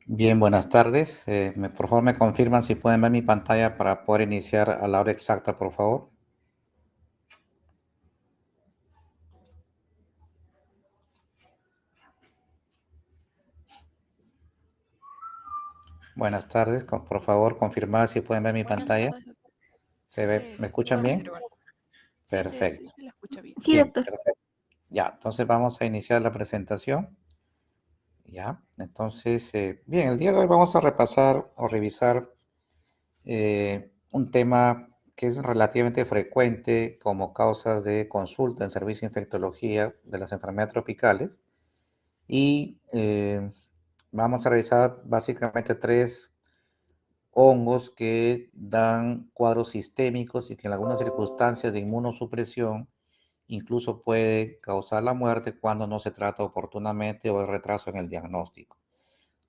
Bien, buenas tardes. Por favor, me confirman si pueden ver mi pantalla para poder iniciar a la hora exacta, por favor. Buenas tardes. Por favor, confirmar si pueden ver mi Buenas pantalla. tardes, doctor. ¿Se ve? ¿Me Se escuchan puede bien? observar. Sí, Perfecto. se la escucha bien. Sí, Bien, doctor. perfecto. Ya, entonces vamos a iniciar la presentación. Ya, entonces, bien, el día de hoy vamos a repasar o revisar un tema que es relativamente frecuente como causas de consulta en servicio de infectología de las enfermedades tropicales. Y vamos a revisar básicamente tres hongos que dan cuadros sistémicos y que en algunas circunstancias de inmunosupresión incluso puede causar la muerte cuando no se trata oportunamente o hay retraso en el diagnóstico.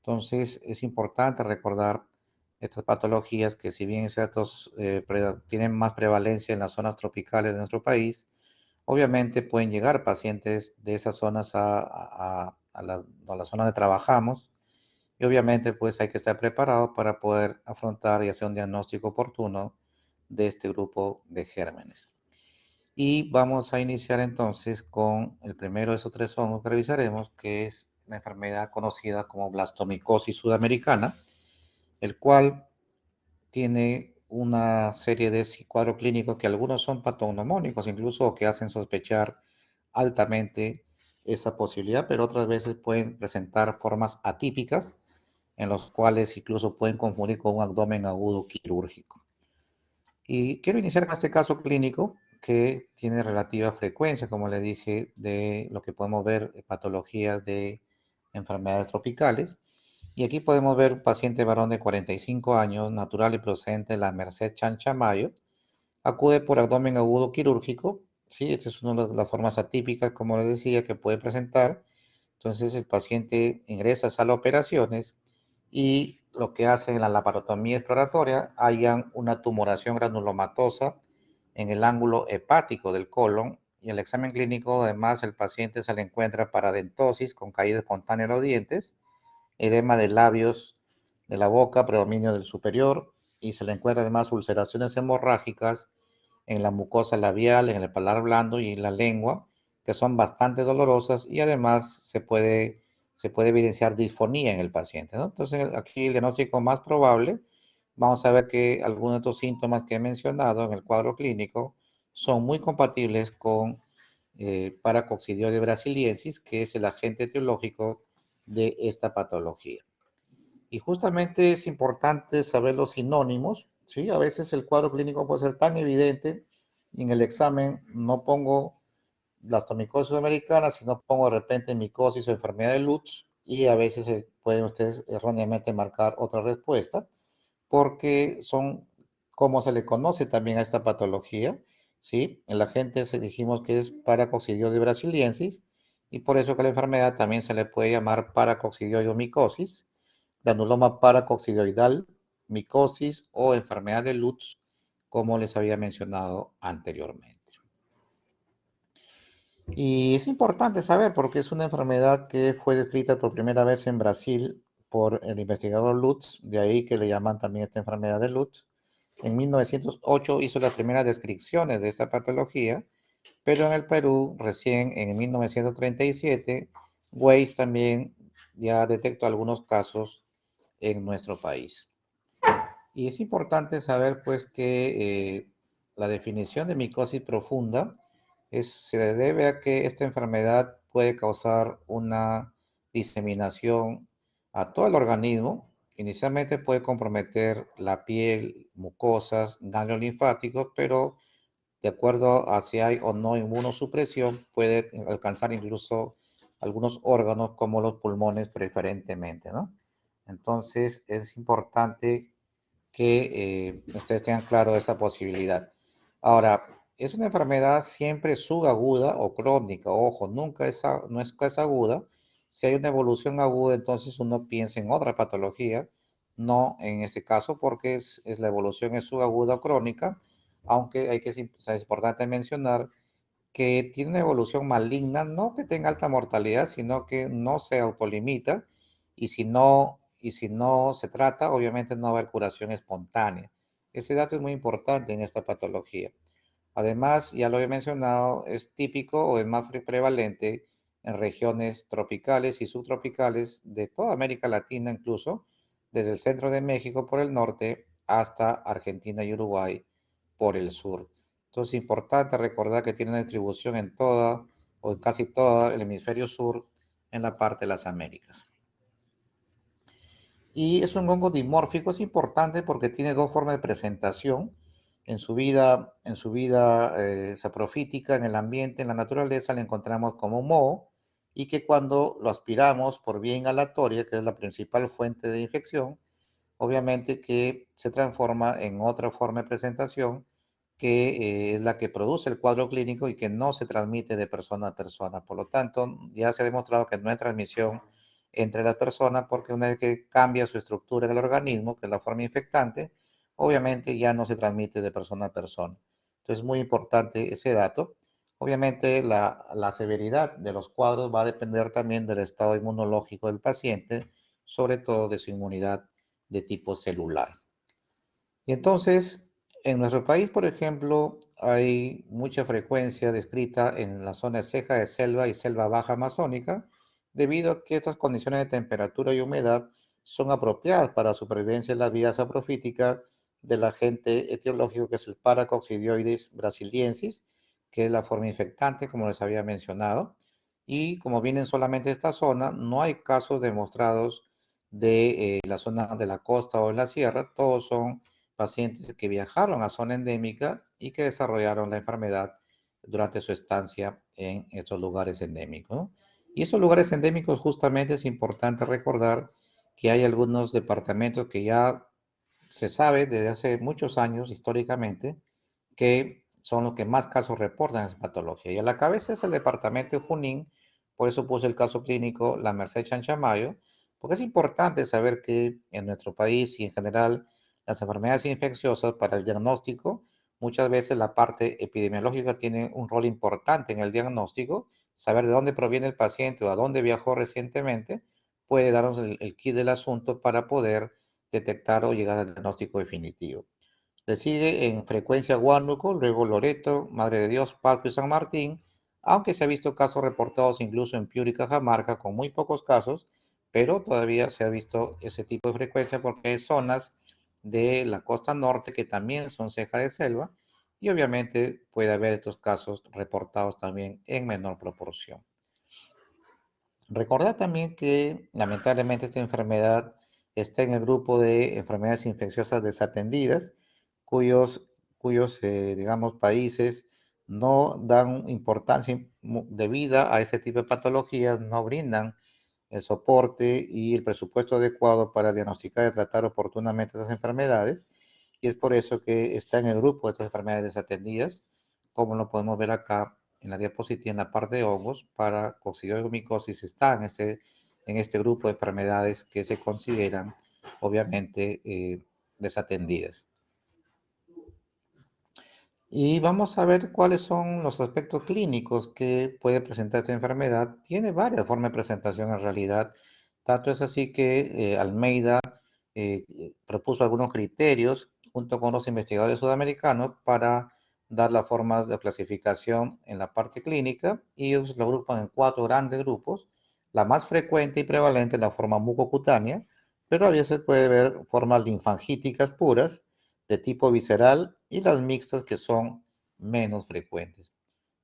Entonces es importante recordar estas patologías que si bien es cierto tienen más prevalencia en las zonas tropicales de nuestro país, obviamente pueden llegar pacientes de esas zonas a la zona donde trabajamos y obviamente pues hay que estar preparado para poder afrontar y hacer un diagnóstico oportuno de este grupo de gérmenes. Y vamos a iniciar entonces con el primero de esos tres hongos que revisaremos, que es la enfermedad conocida como blastomicosis sudamericana, el cual tiene una serie de cuadros clínicos que algunos son patognomónicos, incluso que hacen sospechar altamente esa posibilidad, pero otras veces pueden presentar formas atípicas en los cuales incluso pueden confundir con un abdomen agudo quirúrgico. Y quiero iniciar con este caso clínico que tiene relativa frecuencia, como le dije, de lo que podemos ver patologías de enfermedades tropicales. Y aquí podemos ver un paciente varón de 45 años, natural y procedente de la Merced Chanchamayo. Acude por abdomen agudo quirúrgico. Sí, esta es una de las formas atípicas, como les decía, que puede presentar. Entonces el paciente ingresa a sala de operaciones y lo que hacen en la laparotomía exploratoria, hallan una tumoración granulomatosa en el ángulo hepático del colon y en el examen clínico además el paciente se le encuentra paradentosis con caída espontánea de los dientes, edema de labios de la boca, predominio del superior y se le encuentra además ulceraciones hemorrágicas en la mucosa labial, en el paladar blando y en la lengua, que son bastante dolorosas y además se puede evidenciar disfonía en el paciente, ¿no? Entonces, aquí el diagnóstico más probable, vamos a ver que algunos de estos síntomas que he mencionado en el cuadro clínico son muy compatibles con paracoccidioides brasiliensis, que es el agente etiológico de esta patología. Y justamente es importante saber los sinónimos, ¿sí? A veces el cuadro clínico puede ser tan evidente y en el examen no pongo blastomicosis sudamericana, sino pongo de repente micosis o enfermedad de Lutz y a veces pueden ustedes erróneamente marcar otra respuesta porque son como se le conoce también a esta patología, ¿sí? En la gente se dijimos que es paracoccidioides brasiliensis y por eso que la enfermedad también se le puede llamar paracoccidioidomicosis, granuloma paracoccidioidal, micosis o enfermedad de Lutz, como les había mencionado anteriormente. Y es importante saber porque es una enfermedad que fue descrita por primera vez en Brasil por el investigador Lutz, de ahí que le llaman también esta enfermedad de Lutz. En 1908 hizo las primeras descripciones de esta patología, pero en el Perú recién en 1937 Weiss también ya detectó algunos casos en nuestro país. Y es importante saber pues que la definición de micosis profunda se debe a que esta enfermedad puede causar una diseminación a todo el organismo. Inicialmente puede comprometer la piel, mucosas, ganglios linfáticos, pero de acuerdo a si hay o no inmunosupresión, puede alcanzar incluso algunos órganos como los pulmones preferentemente, ¿no? Entonces es importante que ustedes tengan claro esta posibilidad. Ahora, es una enfermedad siempre subaguda o crónica, ojo, nunca no es aguda. Si hay una evolución aguda, entonces uno piensa en otra patología, no en este caso porque la evolución es subaguda o crónica, aunque es importante mencionar que tiene una evolución maligna, no que tenga alta mortalidad, sino que no se autolimita y si no y si no se trata, obviamente no va a haber curación espontánea. Ese dato es muy importante en esta patología. Además, ya lo he mencionado, es típico o es más prevalente en regiones tropicales y subtropicales de toda América Latina, incluso desde el centro de México por el norte hasta Argentina y Uruguay por el sur. Entonces, es importante recordar que tiene una distribución en toda o en casi todo el hemisferio sur en la parte de las Américas. Y es un hongo dimórfico, es importante porque tiene dos formas de presentación. En su vida saprofítica, en el ambiente, en la naturaleza, le encontramos como moho y que cuando lo aspiramos por vía inhalatoria, que es la principal fuente de infección, obviamente que se transforma en otra forma de presentación que es la que produce el cuadro clínico y que no se transmite de persona a persona. Por lo tanto, ya se ha demostrado que no hay transmisión entre las personas porque una vez que cambia su estructura en el organismo, que es la forma infectante, obviamente ya no se transmite de persona a persona. Entonces, es muy importante ese dato. Obviamente, la severidad de los cuadros va a depender también del estado inmunológico del paciente, sobre todo de su inmunidad de tipo celular. Y entonces, en nuestro país, por ejemplo, hay mucha frecuencia descrita en la zona de ceja de selva y selva baja amazónica, debido a que estas condiciones de temperatura y humedad son apropiadas para la supervivencia de las vías saprofíticas del agente etiológico que es el Paracoccidioides brasiliensis, que es la forma infectante, como les había mencionado. Y como vienen solamente de esta zona, no hay casos demostrados de la zona de la costa o en la sierra, todos son pacientes que viajaron a zona endémica y que desarrollaron la enfermedad durante su estancia en estos lugares endémicos, ¿no? Y esos lugares endémicos justamente es importante recordar que hay algunos departamentos que ya se sabe desde hace muchos años históricamente que son los que más casos reportan esa patología. Y a la cabeza es el departamento de Junín, por eso puse el caso clínico La Merced Chanchamayo, porque es importante saber que en nuestro país y en general las enfermedades infecciosas para el diagnóstico, muchas veces la parte epidemiológica tiene un rol importante en el diagnóstico, saber de dónde proviene el paciente o a dónde viajó recientemente, puede darnos el kit del asunto para poder detectar o llegar al diagnóstico definitivo. Le sigue en frecuencia Huánuco, luego Loreto, Madre de Dios, Pasco y San Martín, aunque se ha visto casos reportados incluso en Piura y Cajamarca con muy pocos casos, pero todavía se ha visto ese tipo de frecuencia porque hay zonas de la costa norte que también son ceja de selva y obviamente puede haber estos casos reportados también en menor proporción. Recordar también que lamentablemente esta enfermedad está en el grupo de enfermedades infecciosas desatendidas, cuyos digamos, países no dan importancia debida a este tipo de patologías, no brindan el soporte y el presupuesto adecuado para diagnosticar y tratar oportunamente estas enfermedades, y es por eso que está en el grupo de estas enfermedades desatendidas, como lo podemos ver acá en la diapositiva en la parte de hongos. Para coccidioides está en este grupo de enfermedades que se consideran obviamente desatendidas. Y vamos a ver cuáles son los aspectos clínicos que puede presentar esta enfermedad. Tiene varias formas de presentación en realidad. Tanto es así que Almeida eh, propuso algunos criterios junto con los investigadores sudamericanos para dar las formas de clasificación en la parte clínica, y ellos lo agrupan en 4 grandes grupos. La más frecuente y prevalente es la forma mucocutánea, pero a veces puede ver formas linfangíticas puras de tipo visceral y las mixtas que son menos frecuentes.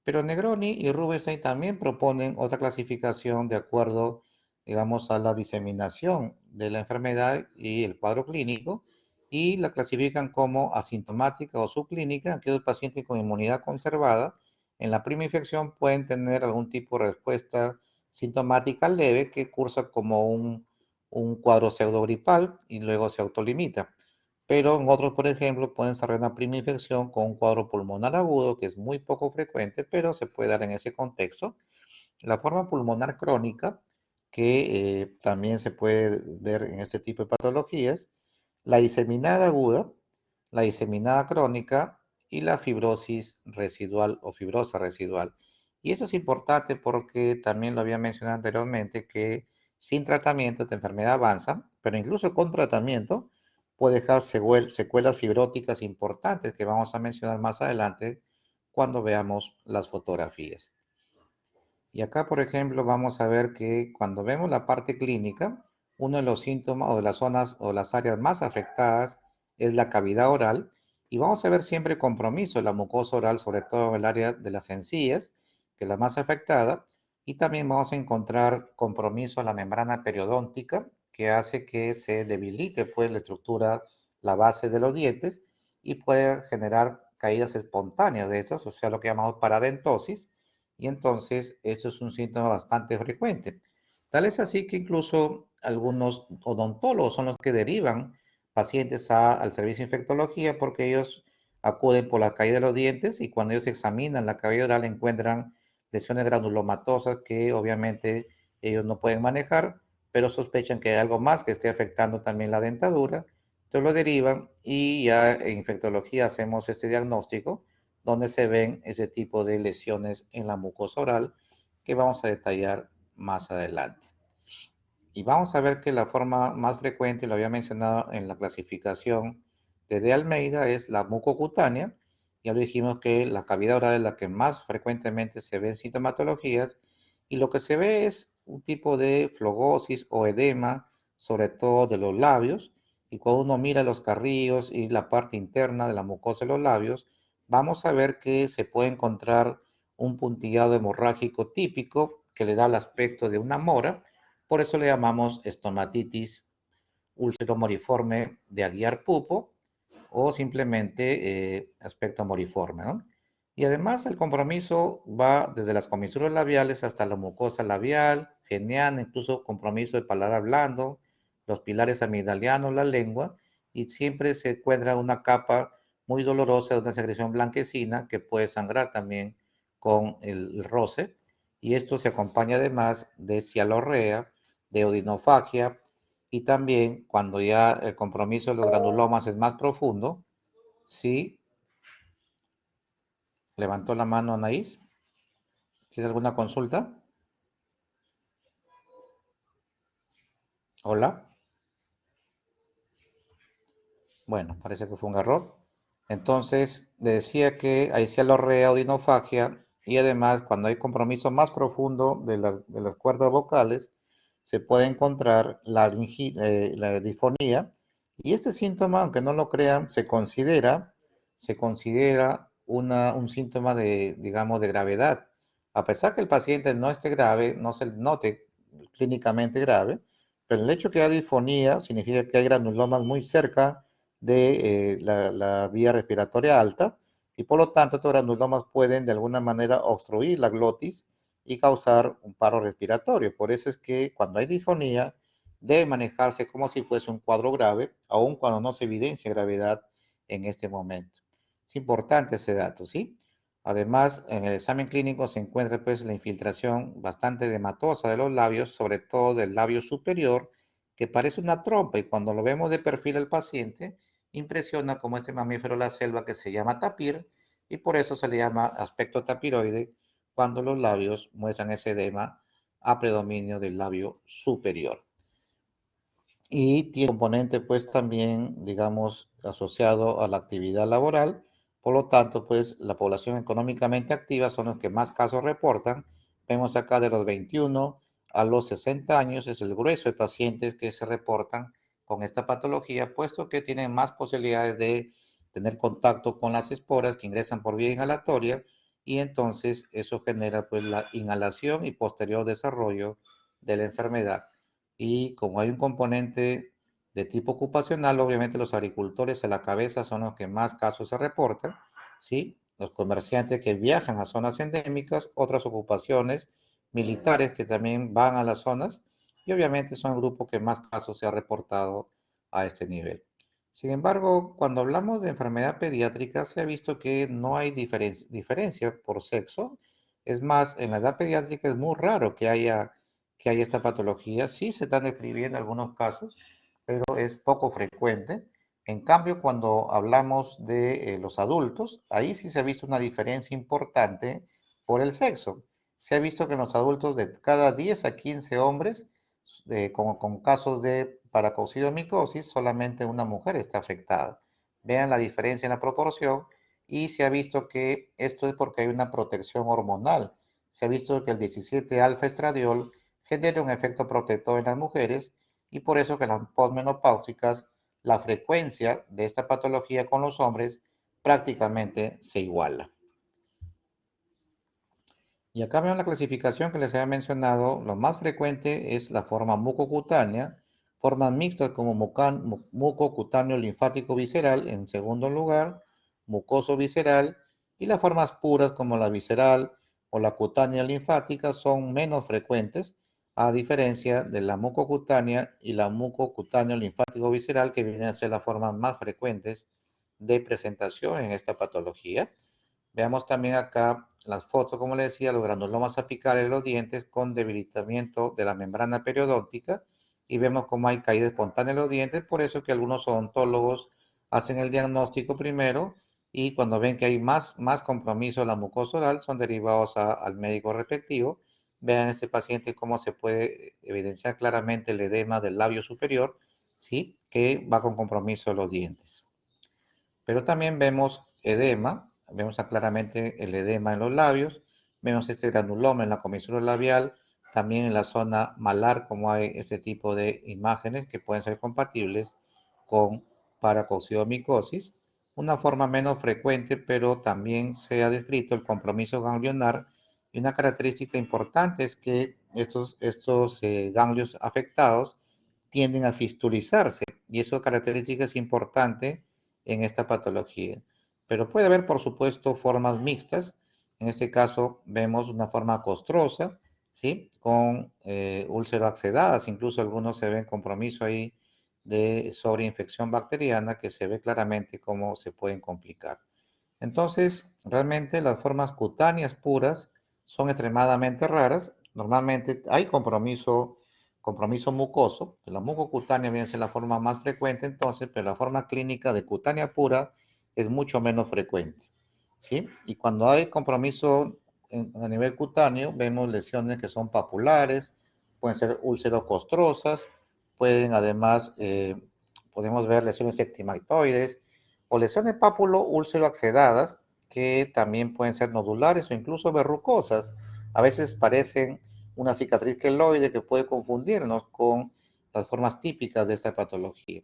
Pero Negroni y Rubinstein también proponen otra clasificación de acuerdo, digamos, a la diseminación de la enfermedad y el cuadro clínico, y la clasifican como asintomática o subclínica. Aquellos pacientes con inmunidad conservada en la primera infección pueden tener algún tipo de respuesta sintomática leve que cursa como un cuadro pseudogripal y luego se autolimita. Pero en otros, por ejemplo, pueden desarrollar una primera infección con un cuadro pulmonar agudo, que es muy poco frecuente, pero se puede dar en ese contexto. La forma pulmonar crónica, que también se puede ver en este tipo de patologías, la diseminada aguda, la diseminada crónica y la fibrosis residual o fibrosa residual. Y eso es importante porque también lo había mencionado anteriormente, que sin tratamiento esta enfermedad avanza, pero incluso con tratamiento puede dejar secuelas fibróticas importantes que vamos a mencionar más adelante cuando veamos las fotografías. Y acá, por ejemplo, vamos a ver que cuando vemos la parte clínica, uno de los síntomas o de las zonas o las áreas más afectadas es la cavidad oral. Y vamos a ver siempre compromiso de la mucosa oral, sobre todo en el área de las encías, que es la más afectada. Y también vamos a encontrar compromiso a la membrana periodóntica, que hace que se debilite pues la estructura, la base de los dientes y puede generar caídas espontáneas de esas, o sea, lo que llamamos paradentosis, y entonces eso es un síntoma bastante frecuente. Tal es así que incluso algunos odontólogos son los que derivan pacientes al servicio de infectología porque ellos acuden por la caída de los dientes y cuando ellos examinan la cavidad oral encuentran lesiones granulomatosas que obviamente ellos no pueden manejar, pero sospechan que hay algo más que esté afectando también la dentadura. Entonces lo derivan y ya en infectología hacemos este diagnóstico donde se ven ese tipo de lesiones en la mucosa oral que vamos a detallar más adelante. Y vamos a ver que la forma más frecuente, lo había mencionado en la clasificación de Almeida, es la mucocutánea. Ya lo dijimos que la cavidad oral es la que más frecuentemente se ve en sintomatologías y lo que se ve es un tipo de flogosis o edema, sobre todo de los labios. Y cuando uno mira los carrillos y la parte interna de la mucosa de los labios, vamos a ver que se puede encontrar un puntillado hemorrágico típico que le da el aspecto de una mora. Por eso le llamamos estomatitis ulceromoriforme de Aguiar Pupo o simplemente aspecto moriforme, ¿no? Y además el compromiso va desde las comisuras labiales hasta la mucosa labial, geniana, incluso compromiso de paladar blando, los pilares amigdalianos, la lengua, y siempre se encuentra una capa muy dolorosa de una secreción blanquecina que puede sangrar también con el roce, y esto se acompaña además de cialorrea, de odinofagia, y también cuando ya el compromiso de los granulomas es más profundo, ¿sí? Levantó la mano Anaís. ¿Tiene alguna consulta? Hola. Bueno, parece que fue un error. Entonces, le decía que hay cialorrea o dinofagia y además cuando hay compromiso más profundo de las cuerdas vocales, se puede encontrar la disfonía y este síntoma, aunque no lo crean, se considera un síntoma de, digamos, de gravedad. A pesar que el paciente no esté grave, no se note clínicamente grave, pero el hecho que haya disfonía significa que hay granulomas muy cerca de la vía respiratoria alta y por lo tanto estos granulomas pueden de alguna manera obstruir la glotis y causar un paro respiratorio. Por eso es que cuando hay disfonía debe manejarse como si fuese un cuadro grave, aun cuando no se evidencia gravedad en este momento. Es importante ese dato, ¿sí? Además, en el examen clínico se encuentra pues la infiltración bastante edematosa de los labios, sobre todo del labio superior, que parece una trompa y cuando lo vemos de perfil al paciente, impresiona como este mamífero de la selva que se llama tapir y por eso se le llama aspecto tapiroide cuando los labios muestran ese edema a predominio del labio superior. Y tiene un componente pues también, digamos, asociado a la actividad laboral. Por lo tanto, pues la población económicamente activa son los que más casos reportan. Vemos acá de los 21 a los 60 años es el grueso de pacientes que se reportan con esta patología, puesto que tienen más posibilidades de tener contacto con las esporas que ingresan por vía inhalatoria y entonces eso genera pues la inhalación y posterior desarrollo de la enfermedad. Y como hay un componente de tipo ocupacional, obviamente los agricultores a la cabeza son los que más casos se reportan, ¿sí? Los comerciantes que viajan a zonas endémicas, otras ocupaciones, militares que también van a las zonas, y obviamente son el grupo que más casos se ha reportado a este nivel. Sin embargo, cuando hablamos de enfermedad pediátrica, se ha visto que no hay diferencia por sexo. Es más, en la edad pediátrica es muy raro que haya esta patología. Sí se están describiendo algunos casos, pero es poco frecuente. En cambio, cuando hablamos de los adultos, ahí sí se ha visto una diferencia importante por el sexo. Se ha visto que en los adultos de cada 10 a 15 hombres con casos de paracoccidomicosis, solamente una mujer está afectada. Vean la diferencia en la proporción y se ha visto que esto es porque hay una protección hormonal. Se ha visto que el 17-alfa estradiol genera un efecto protector en las mujeres y por eso que en las posmenopáusicas la frecuencia de esta patología con los hombres prácticamente se iguala. Y acá veo la clasificación que les había mencionado. Lo más frecuente es la forma mucocutánea, formas mixtas como mucocutáneo linfático visceral en segundo lugar, mucoso visceral, y las formas puras como la visceral o la cutánea linfática son menos frecuentes, a diferencia de la mucocutánea y la mucocutáneo linfático visceral, que vienen a ser las formas más frecuentes de presentación en esta patología. Veamos también acá las fotos, como les decía, los granulomas apicales de los dientes con debilitamiento de la membrana periodóntica y vemos cómo hay caída espontánea de los dientes, por eso que algunos odontólogos hacen el diagnóstico primero y cuando ven que hay más compromiso de la mucosa oral son derivados al médico respectivo. Vean este paciente cómo se puede evidenciar claramente el edema del labio superior, ¿sí? Que va con compromiso de los dientes. Pero también vemos edema, vemos claramente el edema en los labios, vemos este granuloma en la comisura labial, también en la zona malar, como hay este tipo de imágenes que pueden ser compatibles con paracoccidomicosis. Una forma menos frecuente, pero también se ha descrito el compromiso ganglionar y una característica importante es que estos ganglios afectados tienden a fistulizarse y esa característica es importante en esta patología. Pero puede haber, por supuesto, formas mixtas. En este caso vemos una forma costrosa, ¿sí? Con úlceras accedadas, incluso algunos se ven compromiso ahí de sobreinfección bacteriana que se ve claramente cómo se pueden complicar. Entonces, realmente las formas cutáneas puras son extremadamente raras. Normalmente hay compromiso mucoso. La mucocutánea viene a ser la forma más frecuente entonces, pero la forma clínica de cutánea pura es mucho menos frecuente. ¿Sí? Y cuando hay compromiso a nivel cutáneo, vemos lesiones que son papulares, pueden ser úlceras costrosas, pueden además, podemos ver lesiones ectimatoides, o lesiones pápulo-úlcero-accedadas, que también pueden ser nodulares o incluso verrucosas. A veces parecen una cicatriz queloide que puede confundirnos con las formas típicas de esta patología.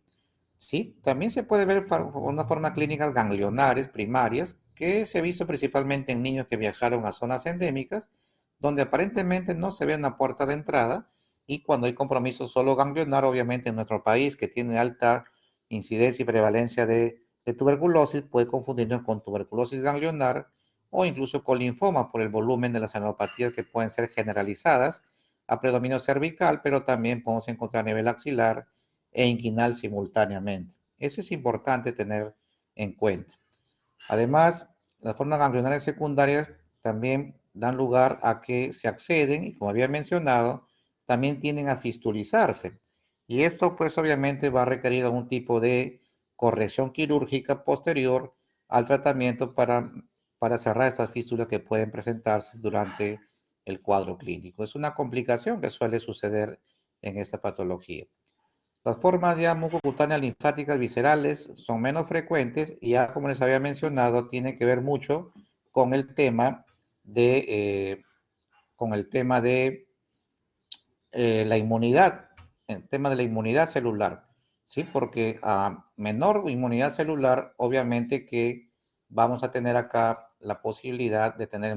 Sí, también se puede ver una forma clínicas ganglionares primarias que se ha visto principalmente en niños que viajaron a zonas endémicas, donde aparentemente no se ve una puerta de entrada y cuando hay compromiso solo ganglionar, obviamente en nuestro país que tiene alta incidencia y prevalencia de tuberculosis, puede confundirnos con tuberculosis ganglionar o incluso con linfoma por el volumen de las anopatías que pueden ser generalizadas a predominio cervical, pero también podemos encontrar a nivel axilar e inquinal simultáneamente. Eso es importante tener en cuenta. Además, las formas ganglionares secundarias también dan lugar a que se acceden y como había mencionado, también tienden a fistulizarse. Y esto pues obviamente va a requerir algún tipo de corrección quirúrgica posterior al tratamiento para cerrar estas fístulas que pueden presentarse durante el cuadro clínico. Es una complicación que suele suceder en esta patología. Las formas ya mucocutáneas linfáticas viscerales son menos frecuentes y ya como les había mencionado, tiene que ver mucho con el tema de, eh, con el tema de la inmunidad, el tema de la inmunidad celular, ¿sí? Porque a menor inmunidad celular, obviamente que vamos a tener acá la posibilidad de tener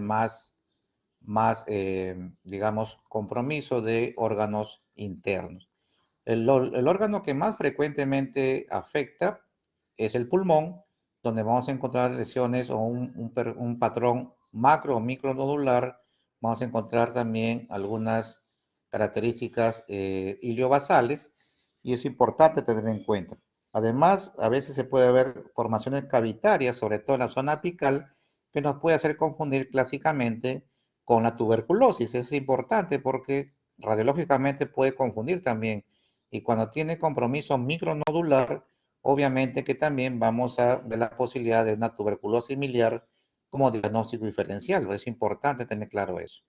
digamos, compromiso de órganos internos. El órgano que más frecuentemente afecta es el pulmón, donde vamos a encontrar lesiones o un patrón macro o micronodular. Vamos a encontrar también algunas características iliobasales y es importante tener en cuenta. Además, a veces se puede ver formaciones cavitarias, sobre todo en la zona apical, que nos puede hacer confundir clásicamente con la tuberculosis. Es importante porque radiológicamente puede confundir también y cuando tiene compromiso micronodular, obviamente que también vamos a ver la posibilidad de una tuberculosis miliar como diagnóstico diferencial. Es importante tener claro eso.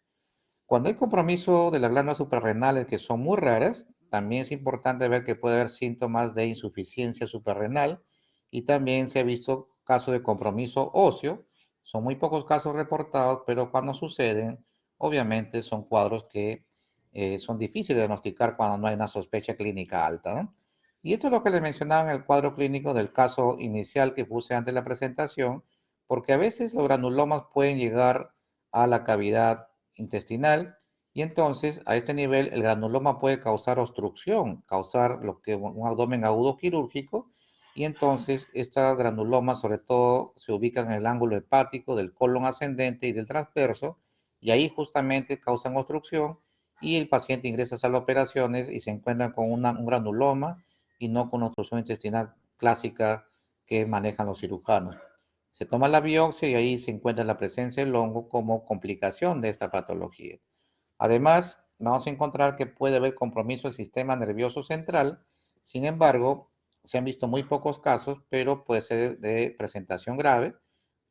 Cuando hay compromiso de las glándulas suprarrenales que son muy raras, también es importante ver que puede haber síntomas de insuficiencia suprarrenal y también se ha visto casos de compromiso óseo. Son muy pocos casos reportados, pero cuando suceden, obviamente son cuadros que son difíciles de diagnosticar cuando no hay una sospecha clínica alta, ¿no? Y esto es lo que les mencionaba en el cuadro clínico del caso inicial que puse antes de la presentación, porque a veces los granulomas pueden llegar a la cavidad intestinal y entonces a este nivel el granuloma puede causar obstrucción, causar lo que un abdomen agudo quirúrgico y entonces estas granulomas sobre todo se ubican en el ángulo hepático del colon ascendente y del transverso y ahí justamente causan obstrucción y el paciente ingresa a las operaciones y se encuentran con un granuloma y no con obstrucción intestinal clásica que manejan los cirujanos. Se toma la biopsia y ahí se encuentra la presencia del hongo como complicación de esta patología. Además, vamos a encontrar que puede haber compromiso del sistema nervioso central. Sin embargo, se han visto muy pocos casos, pero puede ser de presentación grave.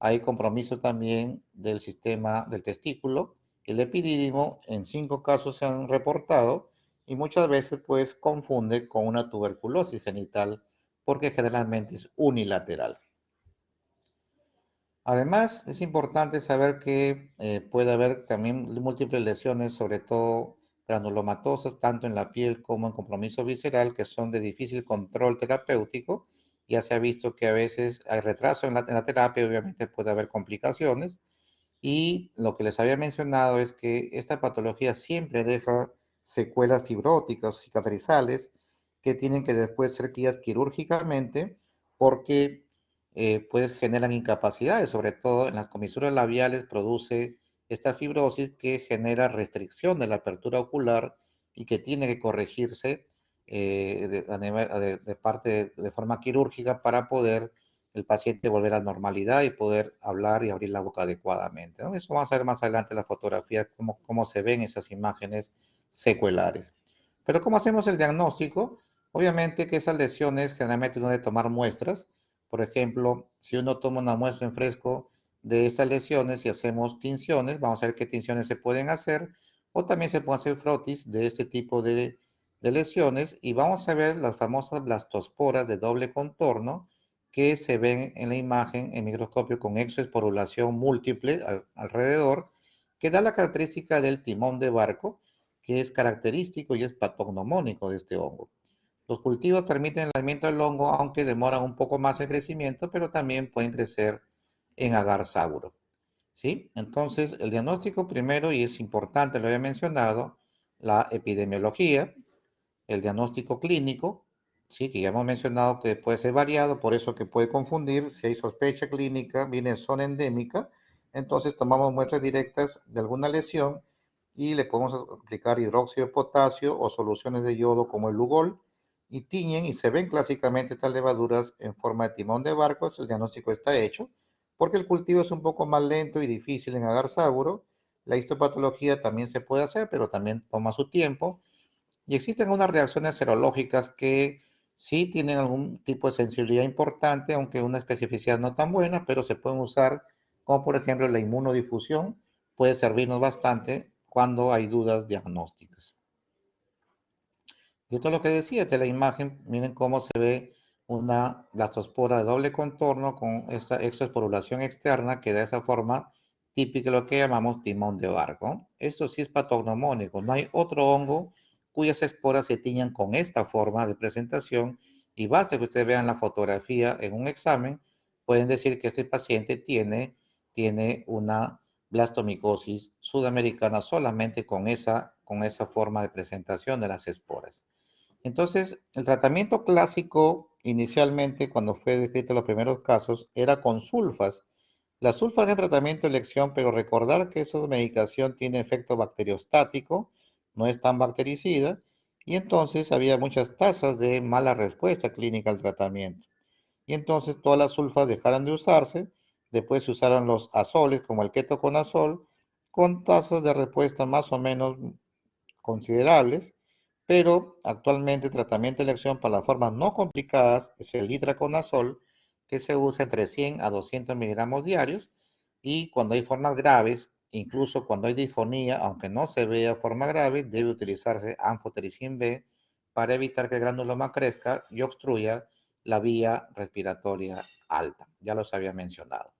Hay compromiso también del sistema del testículo. El epidídimo, en 5 casos se han reportado y muchas veces pues confunde con una tuberculosis genital porque generalmente es unilateral. Además, es importante saber que puede haber también múltiples lesiones, sobre todo granulomatosas, tanto en la piel como en compromiso visceral, que son de difícil control terapéutico. Ya se ha visto que a veces hay retraso en la terapia, obviamente puede haber complicaciones. Y lo que les había mencionado es que esta patología siempre deja secuelas fibróticas, cicatrizales, que tienen que después ser guiadas quirúrgicamente porque pues generan incapacidades, sobre todo en las comisuras labiales produce esta fibrosis que genera restricción de la apertura ocular y que tiene que corregirse de parte de forma quirúrgica para poder el paciente volver a la normalidad y poder hablar y abrir la boca adecuadamente, ¿no? Eso vamos a ver más adelante en la fotografía, cómo se ven esas imágenes secuelares. Pero ¿cómo hacemos el diagnóstico? Obviamente que esas lesiones generalmente uno debe tomar muestras. Por ejemplo, si uno toma una muestra en fresco de esas lesiones y hacemos tinciones, vamos a ver qué tinciones se pueden hacer, o también se pueden hacer frotis de este tipo de lesiones y vamos a ver las famosas blastosporas de doble contorno que se ven en la imagen en microscopio con exoesporulación múltiple alrededor, que da la característica del timón de barco, que es característico y es patognomónico de este hongo. Los cultivos permiten el alimento del hongo, aunque demoran un poco más el crecimiento, pero también pueden crecer en agar saguro. ¿Sí? Entonces, el diagnóstico primero, y es importante, lo he mencionado, la epidemiología, el diagnóstico clínico, sí, que ya hemos mencionado que puede ser variado, por eso que puede confundir. Si hay sospecha clínica, viene en zona endémica, entonces tomamos muestras directas de alguna lesión y le podemos aplicar hidróxido de potasio o soluciones de yodo como el Lugol y tiñen y se ven clásicamente estas levaduras en forma de timón de barcos. El diagnóstico está hecho porque el cultivo es un poco más lento y difícil en agar saguro. La histopatología también se puede hacer, pero también toma su tiempo y existen unas reacciones serológicas que sí tienen algún tipo de sensibilidad importante, aunque una especificidad no tan buena, pero se pueden usar, como por ejemplo la inmunodifusión, puede servirnos bastante cuando hay dudas diagnósticas. Y esto es lo que decía de la imagen, miren cómo se ve una blastospora de doble contorno con esta exoesporulación externa que da esa forma típica de lo que llamamos timón de barco. Esto sí es patognomónico, no hay otro hongo cuyas esporas se tiñan con esta forma de presentación y basta que ustedes vean la fotografía en un examen, pueden decir que este paciente tiene una blastomicosis sudamericana solamente con esa forma de presentación de las esporas. Entonces, el tratamiento clásico inicialmente, cuando fue descrito los primeros casos, era con sulfas. Las sulfas es tratamiento de elección, pero recordar que esa medicación tiene efecto bacteriostático, no es tan bactericida, y entonces había muchas tasas de mala respuesta clínica al tratamiento. Y entonces todas las sulfas dejaron de usarse, después se usaron los azoles como el ketoconazol, con tasas de respuesta más o menos considerables, pero actualmente el tratamiento de elección para las formas no complicadas es el itraconazol, que se usa entre 100 a 200 miligramos diarios, y cuando hay formas graves, incluso cuando hay disfonía, aunque no se vea de forma grave, debe utilizarse anfotericin B para evitar que el granuloma crezca y obstruya la vía respiratoria alta. Ya los había mencionado.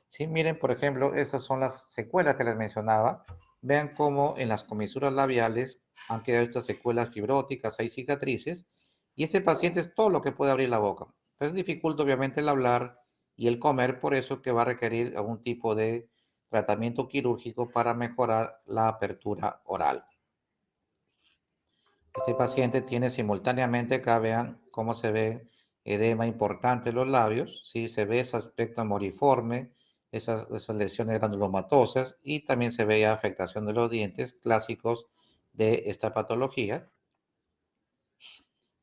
Sí, miren, por ejemplo, esas son las secuelas que les mencionaba. Vean cómo en las comisuras labiales han quedado estas secuelas fibróticas, hay cicatrices, y este paciente es todo lo que puede abrir la boca. Entonces dificulta obviamente el hablar y el comer, por eso que va a requerir algún tipo de tratamiento quirúrgico para mejorar la apertura oral. Este paciente tiene simultáneamente, acá vean cómo se ve edema importante en los labios, ¿sí? Se ve ese aspecto amoriforme, esas lesiones granulomatosas y también se ve afectación de los dientes clásicos de esta patología.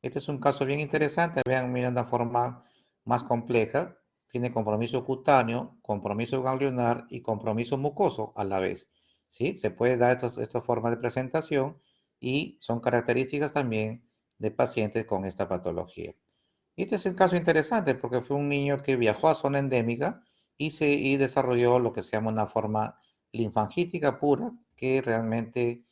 Este es un caso bien interesante, vean, miren de forma más compleja, tiene compromiso cutáneo, compromiso ganglionar y compromiso mucoso a la vez. ¿Sí? Se puede dar esta forma de presentación y son características también de pacientes con esta patología. Y este es el caso interesante porque fue un niño que viajó a zona endémica y desarrolló lo que se llama una forma linfangítica pura, que realmente,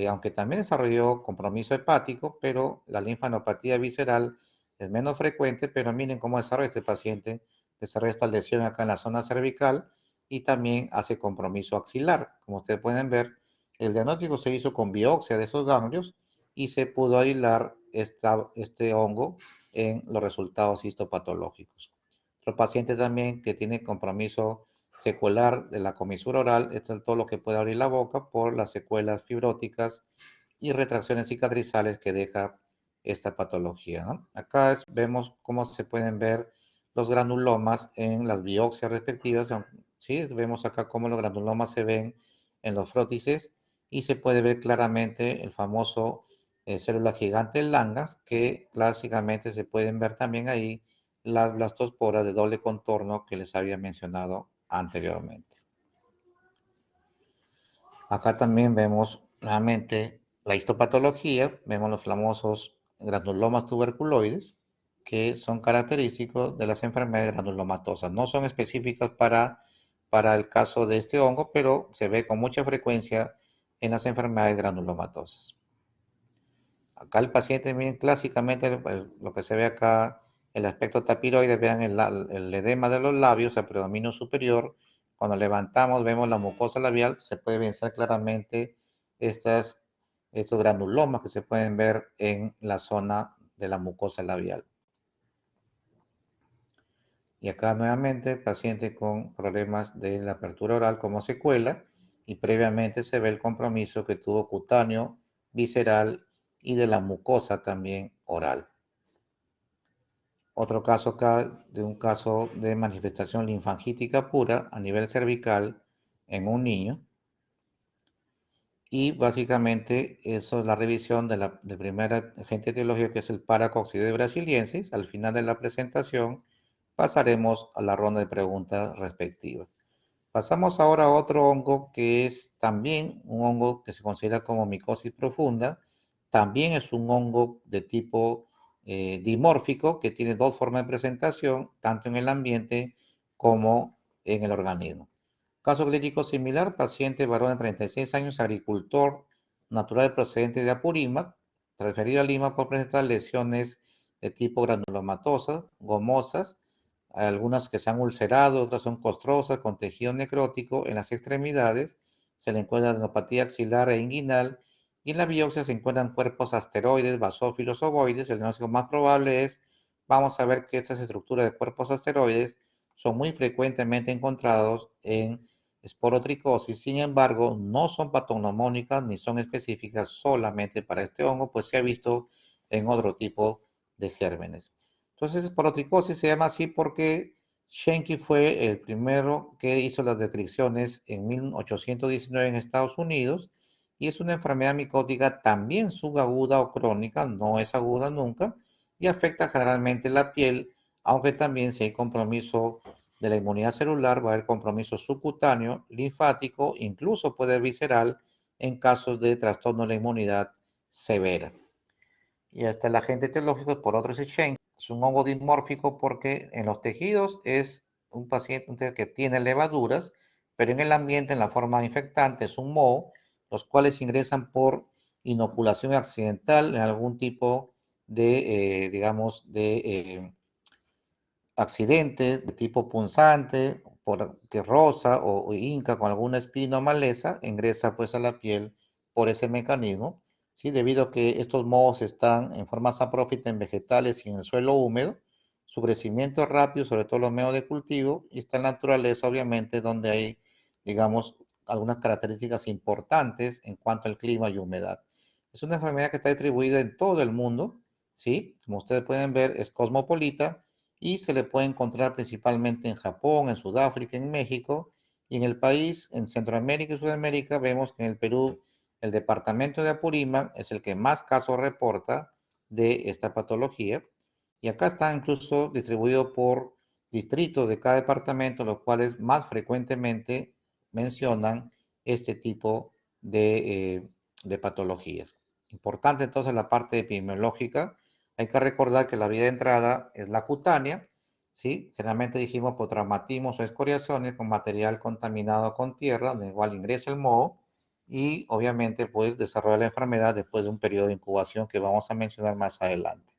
aunque también desarrolló compromiso hepático, pero la linfadenopatía visceral es menos frecuente, pero miren cómo desarrolla este paciente, desarrolla esta lesión acá en la zona cervical y también hace compromiso axilar. Como ustedes pueden ver, el diagnóstico se hizo con biopsia de esos ganglios y se pudo aislar este hongo en los resultados histopatológicos. Otro paciente también que tiene compromiso secular de la comisura oral, esto es todo lo que puede abrir la boca por las secuelas fibróticas y retracciones cicatrizales que deja esta patología, ¿no? Acá vemos cómo se pueden ver los granulomas en las biopsias respectivas, ¿sí? Vemos acá cómo los granulomas se ven en los frótices y se puede ver claramente el famoso célula gigante Langhans, que clásicamente se pueden ver también ahí las blastosporas de doble contorno que les había mencionado anteriormente. Acá también vemos nuevamente la histopatología, vemos los famosos granulomas tuberculoides, que son característicos de las enfermedades granulomatosas. No son específicas para el caso de este hongo, pero se ve con mucha frecuencia en las enfermedades granulomatosas. Acá el paciente, miren, clásicamente lo que se ve acá, el aspecto tapiroide, vean el edema de los labios, el predominio superior. Cuando levantamos, vemos la mucosa labial, se puede vencer claramente estos granulomas que se pueden ver en la zona de la mucosa labial. Y acá nuevamente el paciente con problemas de la apertura oral como secuela y previamente se ve el compromiso que tuvo cutáneo, visceral y de la mucosa también oral. Otro caso acá de un caso de manifestación linfangítica pura a nivel cervical en un niño. Y básicamente eso es la revisión del primer agente etiológico que es el Paracoccidosis brasiliensis. Al final de la presentación pasaremos a la ronda de preguntas respectivas. Pasamos ahora a otro hongo que es también un hongo que se considera como micosis profunda. También es un hongo de tipo dimórfico que tiene dos formas de presentación, tanto en el ambiente como en el organismo. Caso clínico similar, paciente varón de 36 años, agricultor natural procedente de Apurímac, transferido a Lima por presentar lesiones de tipo granulomatosa, gomosas, algunas que se han ulcerado, otras son costrosas, con tejido necrótico en las extremidades, se le encuentra adenopatía axilar e inguinal, y en la biopsia se encuentran cuerpos asteroides, basófilos, ovoides. El diagnóstico más probable es, vamos a ver que estas estructuras de cuerpos asteroides son muy frecuentemente encontrados en esporotricosis, sin embargo, no son patognomónicas ni son específicas solamente para este hongo, pues se ha visto en otro tipo de gérmenes. Entonces, esporotricosis se llama así porque Schenke fue el primero que hizo las descripciones en 1819 en Estados Unidos y es una enfermedad micótica también subaguda o crónica, no es aguda nunca, y afecta generalmente la piel, aunque también si hay compromiso de la inmunidad celular, va a haber compromiso subcutáneo, linfático, incluso puede visceral en casos de trastorno de la inmunidad severa. Y hasta el agente etiológico, por otro, es Schenck. Es un hongo dimórfico porque en los tejidos es un paciente que tiene levaduras, pero en el ambiente en la forma infectante es un moho, los cuales ingresan por inoculación accidental en algún tipo de, digamos, de accidente de tipo punzante, que roza o hinca con alguna espina o maleza, ingresa pues a la piel por ese mecanismo, ¿sí? Debido a que estos mohos están en forma saprófita en vegetales y en el suelo húmedo, su crecimiento es rápido, sobre todo los medios de cultivo, y está en la naturaleza, obviamente, donde hay, digamos, algunas características importantes en cuanto al clima y humedad. Es una enfermedad que está distribuida en todo el mundo, ¿sí? Como ustedes pueden ver, es cosmopolita y se le puede encontrar principalmente en Japón, en Sudáfrica, en México, y en el país, en Centroamérica y Sudamérica, vemos que en el Perú el departamento de Apurímac es el que más casos reporta de esta patología, y acá está incluso distribuido por distritos de cada departamento, los cuales más frecuentemente mencionan este tipo de patologías. Importante entonces la parte epidemiológica. Hay que recordar que la vía de entrada es la cutánea, ¿sí? Generalmente dijimos por traumatismos o escoriaciones con material contaminado con tierra, donde igual ingresa el moho y obviamente pues desarrolla la enfermedad después de un periodo de incubación que vamos a mencionar más adelante.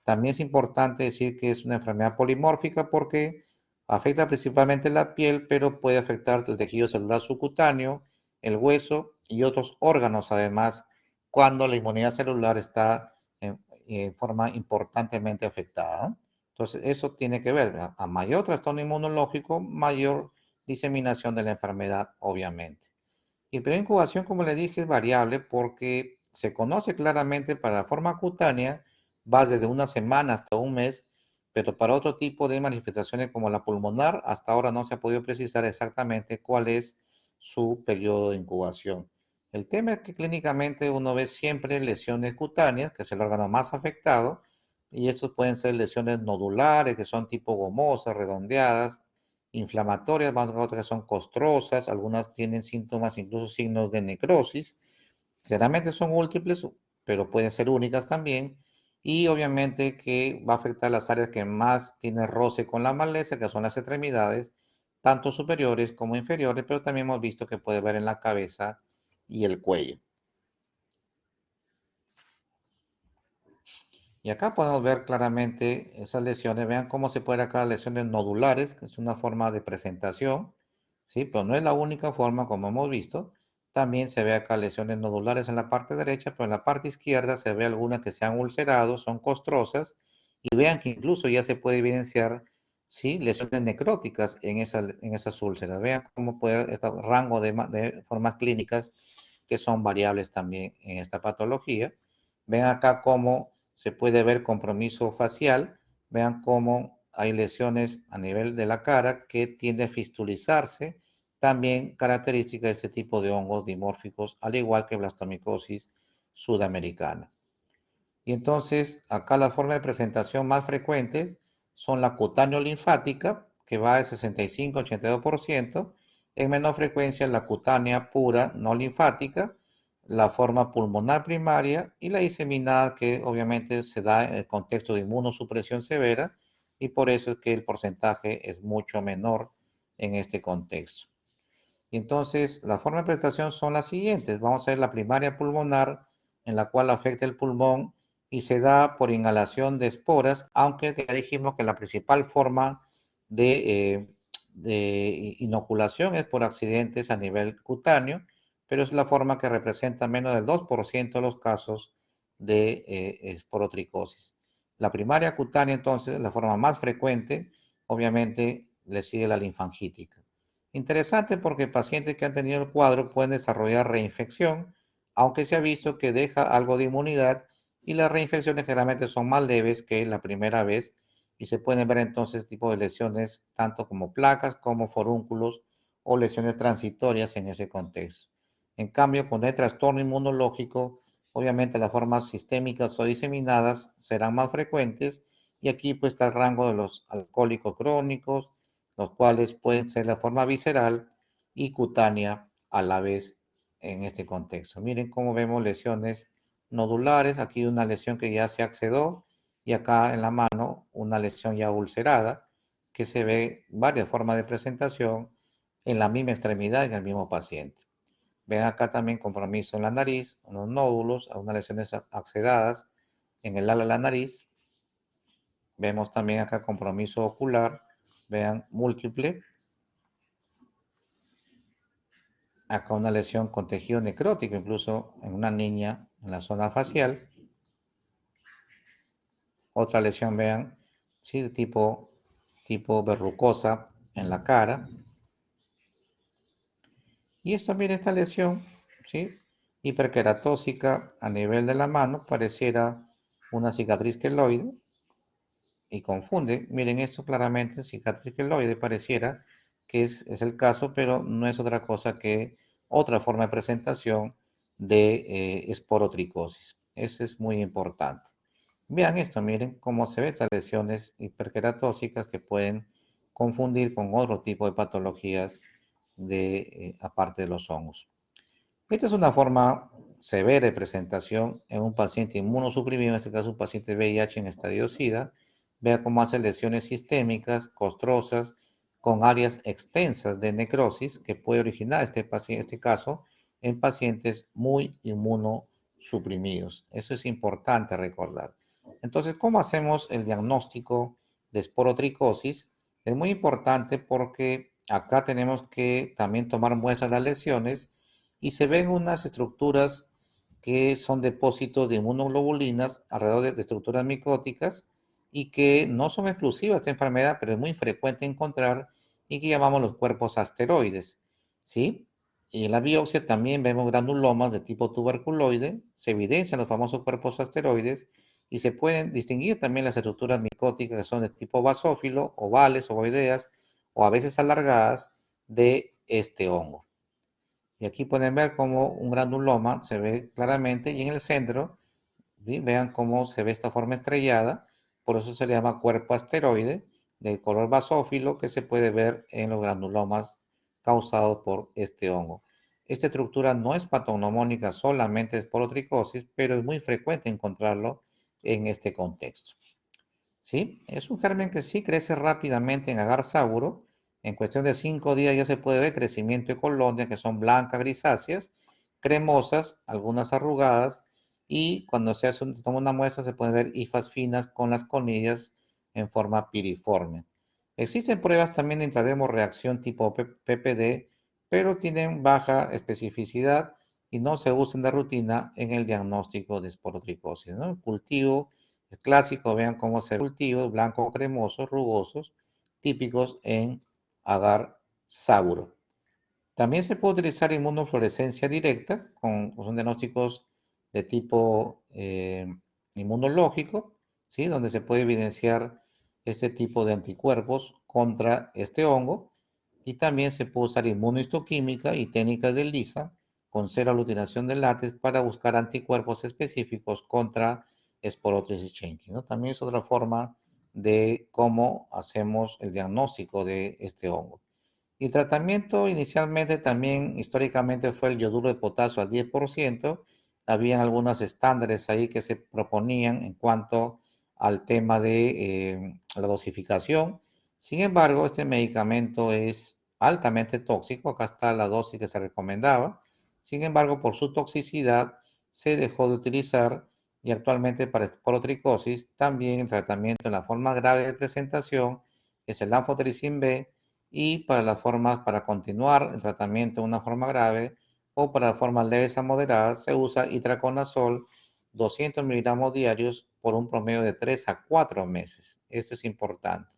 También es importante decir que es una enfermedad polimórfica porque afecta principalmente la piel, pero puede afectar el tejido celular subcutáneo, el hueso y otros órganos, además, cuando la inmunidad celular está en forma importantemente afectada, ¿no? Entonces, eso tiene que ver, a mayor trastorno inmunológico, mayor diseminación de la enfermedad, obviamente. Y el periodo de incubación, como le dije, es variable porque se conoce claramente para la forma cutánea, va desde una semana hasta un mes, pero para otro tipo de manifestaciones como la pulmonar, hasta ahora no se ha podido precisar exactamente cuál es su periodo de incubación. El tema es que clínicamente uno ve siempre lesiones cutáneas, que es el órgano más afectado, y estos pueden ser lesiones nodulares, que son tipo gomosas, redondeadas, inflamatorias, vamos a otras que son costrosas, algunas tienen síntomas, incluso signos de necrosis. Generalmente son múltiples, pero pueden ser únicas también. Y obviamente que va a afectar las áreas que más tienen roce con la maleza, que son las extremidades, tanto superiores como inferiores, pero también hemos visto que puede ver en la cabeza y el cuello. Y acá podemos ver claramente esas lesiones. Vean cómo se pueden acá lesiones nodulares, que es una forma de presentación, ¿sí? Pero no es la única forma, como hemos visto. También se ve acá lesiones nodulares en la parte derecha, pero en la parte izquierda se ve algunas que se han ulcerado, son costrosas. Y vean que incluso ya se puede evidenciar, ¿sí? Lesiones necróticas en esas úlceras. Vean cómo puede este rango de formas clínicas que son variables también en esta patología. Ven acá cómo se puede ver compromiso facial. Vean cómo hay lesiones a nivel de la cara que tiende a fistulizarse. También característica de este tipo de hongos dimórficos, al igual que blastomicosis sudamericana. Y entonces, acá las formas de presentación más frecuentes son la cutáneo-linfática, que va de 65-82%, en menor frecuencia la cutánea pura no linfática, la forma pulmonar primaria y la diseminada, que obviamente se da en el contexto de inmunosupresión severa, y por eso es que el porcentaje es mucho menor en este contexto. Y entonces, la forma de presentación son las siguientes. Vamos a ver la primaria pulmonar, en la cual afecta el pulmón y se da por inhalación de esporas, aunque ya dijimos que la principal forma de inoculación es por accidentes a nivel cutáneo, pero es la forma que representa menos del 2% de los casos de esporotricosis. La primaria cutánea, entonces, es la forma más frecuente, obviamente le sigue la linfangítica. Interesante porque pacientes que han tenido el cuadro pueden desarrollar reinfección, aunque se ha visto que deja algo de inmunidad y las reinfecciones generalmente son más leves que la primera vez y se pueden ver entonces tipo de lesiones tanto como placas como forúnculos o lesiones transitorias en ese contexto. En cambio, con el trastorno inmunológico, obviamente las formas sistémicas o diseminadas serán más frecuentes y aquí pues está el rango de los alcohólicos crónicos, los cuales pueden ser la forma visceral y cutánea a la vez en este contexto. Miren cómo vemos lesiones nodulares, aquí una lesión que ya se accedió y acá en la mano una lesión ya ulcerada, que se ve varias formas de presentación, en la misma extremidad en el mismo paciente. Ven acá también compromiso en la nariz, unos nódulos, algunas lesiones axedadas en el ala de la nariz. Vemos también acá compromiso ocular, vean múltiple. Acá una lesión con tejido necrótico, incluso en una niña en la zona facial. Otra lesión, vean, ¿sí? De tipo verrucosa en la cara. Y esto, mire, esta lesión, ¿sí? Hiperqueratóxica a nivel de la mano, pareciera una cicatriz queloide y confunde. Miren esto claramente, cicatriz queloide, pareciera que es el caso, pero no es otra cosa que otra forma de presentación de esporotricosis. Eso es muy importante. Vean esto, miren cómo se ven estas lesiones hiperqueratóxicas que pueden confundir con otro tipo de patologías aparte de los hongos. Esta es una forma severa de presentación en un paciente inmunosuprimido, en este caso un paciente VIH en estadio SIDA. Vea cómo hace lesiones sistémicas, costrosas, con áreas extensas de necrosis que puede originar este caso en pacientes muy inmunosuprimidos. Eso es importante recordar. Entonces, ¿cómo hacemos el diagnóstico de esporotricosis? Es muy importante porque acá tenemos que también tomar muestras de las lesiones y se ven unas estructuras que son depósitos de inmunoglobulinas alrededor de estructuras micóticas y que no son exclusivas de esta enfermedad, pero es muy frecuente encontrar y que llamamos los cuerpos asteroides, ¿sí? Y en la biopsia también vemos granulomas de tipo tuberculoide, se evidencian los famosos cuerpos asteroides y se pueden distinguir también las estructuras micóticas que son de tipo basófilo, ovales, ovoideas o a veces alargadas de este hongo. Y aquí pueden ver cómo un granuloma se ve claramente y en el centro, ¿sí? Vean cómo se ve esta forma estrellada, por eso se le llama cuerpo asteroide de color basófilo que se puede ver en los granulomas causados por este hongo. Esta estructura no es patognomónica, solamente es porotricosis, pero es muy frecuente encontrarlo en este contexto. ¿Sí? Es un germen que sí crece rápidamente en agar sauro. En cuestión de 5 días ya se puede ver crecimiento de colonias que son blancas, grisáceas, cremosas, algunas arrugadas, y cuando se toma una muestra se pueden ver hifas finas con las conillas en forma piriforme. Existen pruebas también de intrademo reacción tipo PPD, pero tienen baja especificidad y no se usan de rutina en el diagnóstico de esporotricosis, ¿no? El cultivo es clásico, vean cómo se cultivos blanco cremosos, rugosos, típicos en agar sauro. También se puede utilizar inmunofluorescencia directa son diagnósticos de tipo inmunológico, ¿sí? Donde se puede evidenciar este tipo de anticuerpos contra este hongo. Y también se puede usar inmunohistoquímica y técnicas de ELISA con cero aglutinación de látex para buscar anticuerpos específicos contra Sporotrichis schenckii, ¿no? También es otra forma de cómo hacemos el diagnóstico de este hongo. Y tratamiento inicialmente también históricamente fue el yoduro de potasio al 10%. Habían algunos estándares ahí que se proponían en cuanto al tema de la dosificación. Sin embargo, este medicamento es altamente tóxico. Acá está la dosis que se recomendaba. Sin embargo, por su toxicidad se dejó de utilizar y actualmente para esporotricosis también el tratamiento en la forma grave de presentación es el anfotericin B y para las formas para continuar el tratamiento de una forma grave o para formas leves a moderadas se usa itraconazol 200 miligramos diarios por un promedio de 3 a 4 meses. Esto es importante.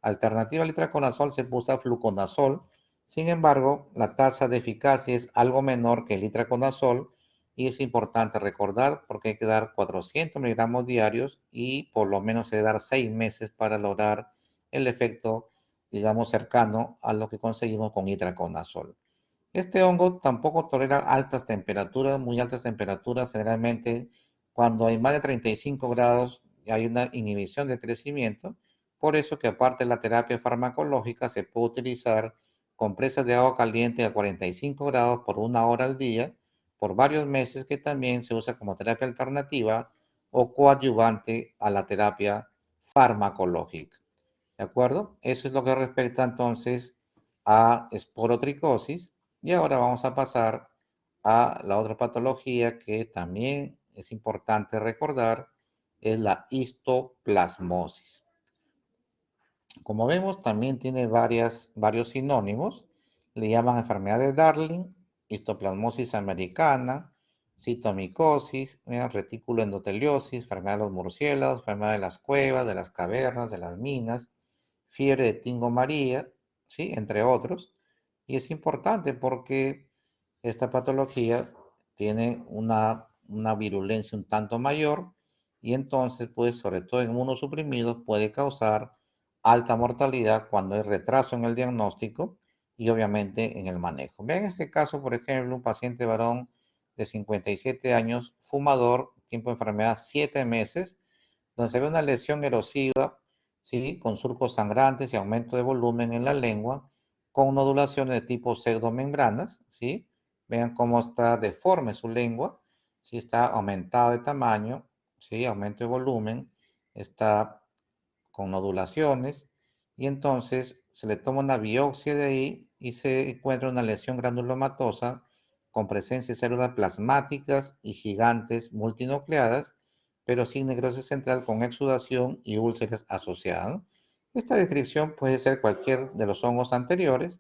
Alternativa al itraconazol se usa fluconazol. Sin embargo, la tasa de eficacia es algo menor que el itraconazol y es importante recordar porque hay que dar 400 miligramos diarios y por lo menos se debe dar 6 meses para lograr el efecto, digamos, cercano a lo que conseguimos con itraconazol. Este hongo tampoco tolera altas temperaturas, muy altas temperaturas. Generalmente, cuando hay más de 35 grados, hay una inhibición de crecimiento. Por eso que aparte de la terapia farmacológica, se puede utilizar compresas de agua caliente a 45 grados por 1 hora al día, por varios meses, que también se usa como terapia alternativa o coadyuvante a la terapia farmacológica. ¿De acuerdo? Eso es lo que respecta entonces a esporotricosis. Y ahora vamos a pasar a la otra patología que también es importante recordar, es la histoplasmosis. Como vemos, también tiene varios sinónimos. Le llaman enfermedad de Darling, histoplasmosis americana, citomicosis, retículo endoteliosis, enfermedad de los murciélagos, enfermedad de las cuevas, de las cavernas, de las minas, fiebre de Tingo María, ¿sí? Entre otros. Y es importante porque esta patología tiene una virulencia un tanto mayor y entonces, pues, sobre todo en inmunosuprimidos, puede causar alta mortalidad cuando hay retraso en el diagnóstico y obviamente en el manejo. Vean este caso, por ejemplo, un paciente varón de 57 años, fumador, tiempo de enfermedad 7 meses, donde se ve una lesión erosiva, ¿sí? Con surcos sangrantes y aumento de volumen en la lengua, con nodulaciones de tipo pseudomembranas, ¿sí? Vean cómo está deforme su lengua, ¿sí? Está aumentado de tamaño, ¿sí? Aumento de volumen, está con nodulaciones, y entonces se le toma una biopsia de ahí y se encuentra una lesión granulomatosa con presencia de células plasmáticas y gigantes multinucleadas, pero sin necrosis central con exudación y úlceras asociadas. Esta descripción puede ser cualquier de los hongos anteriores,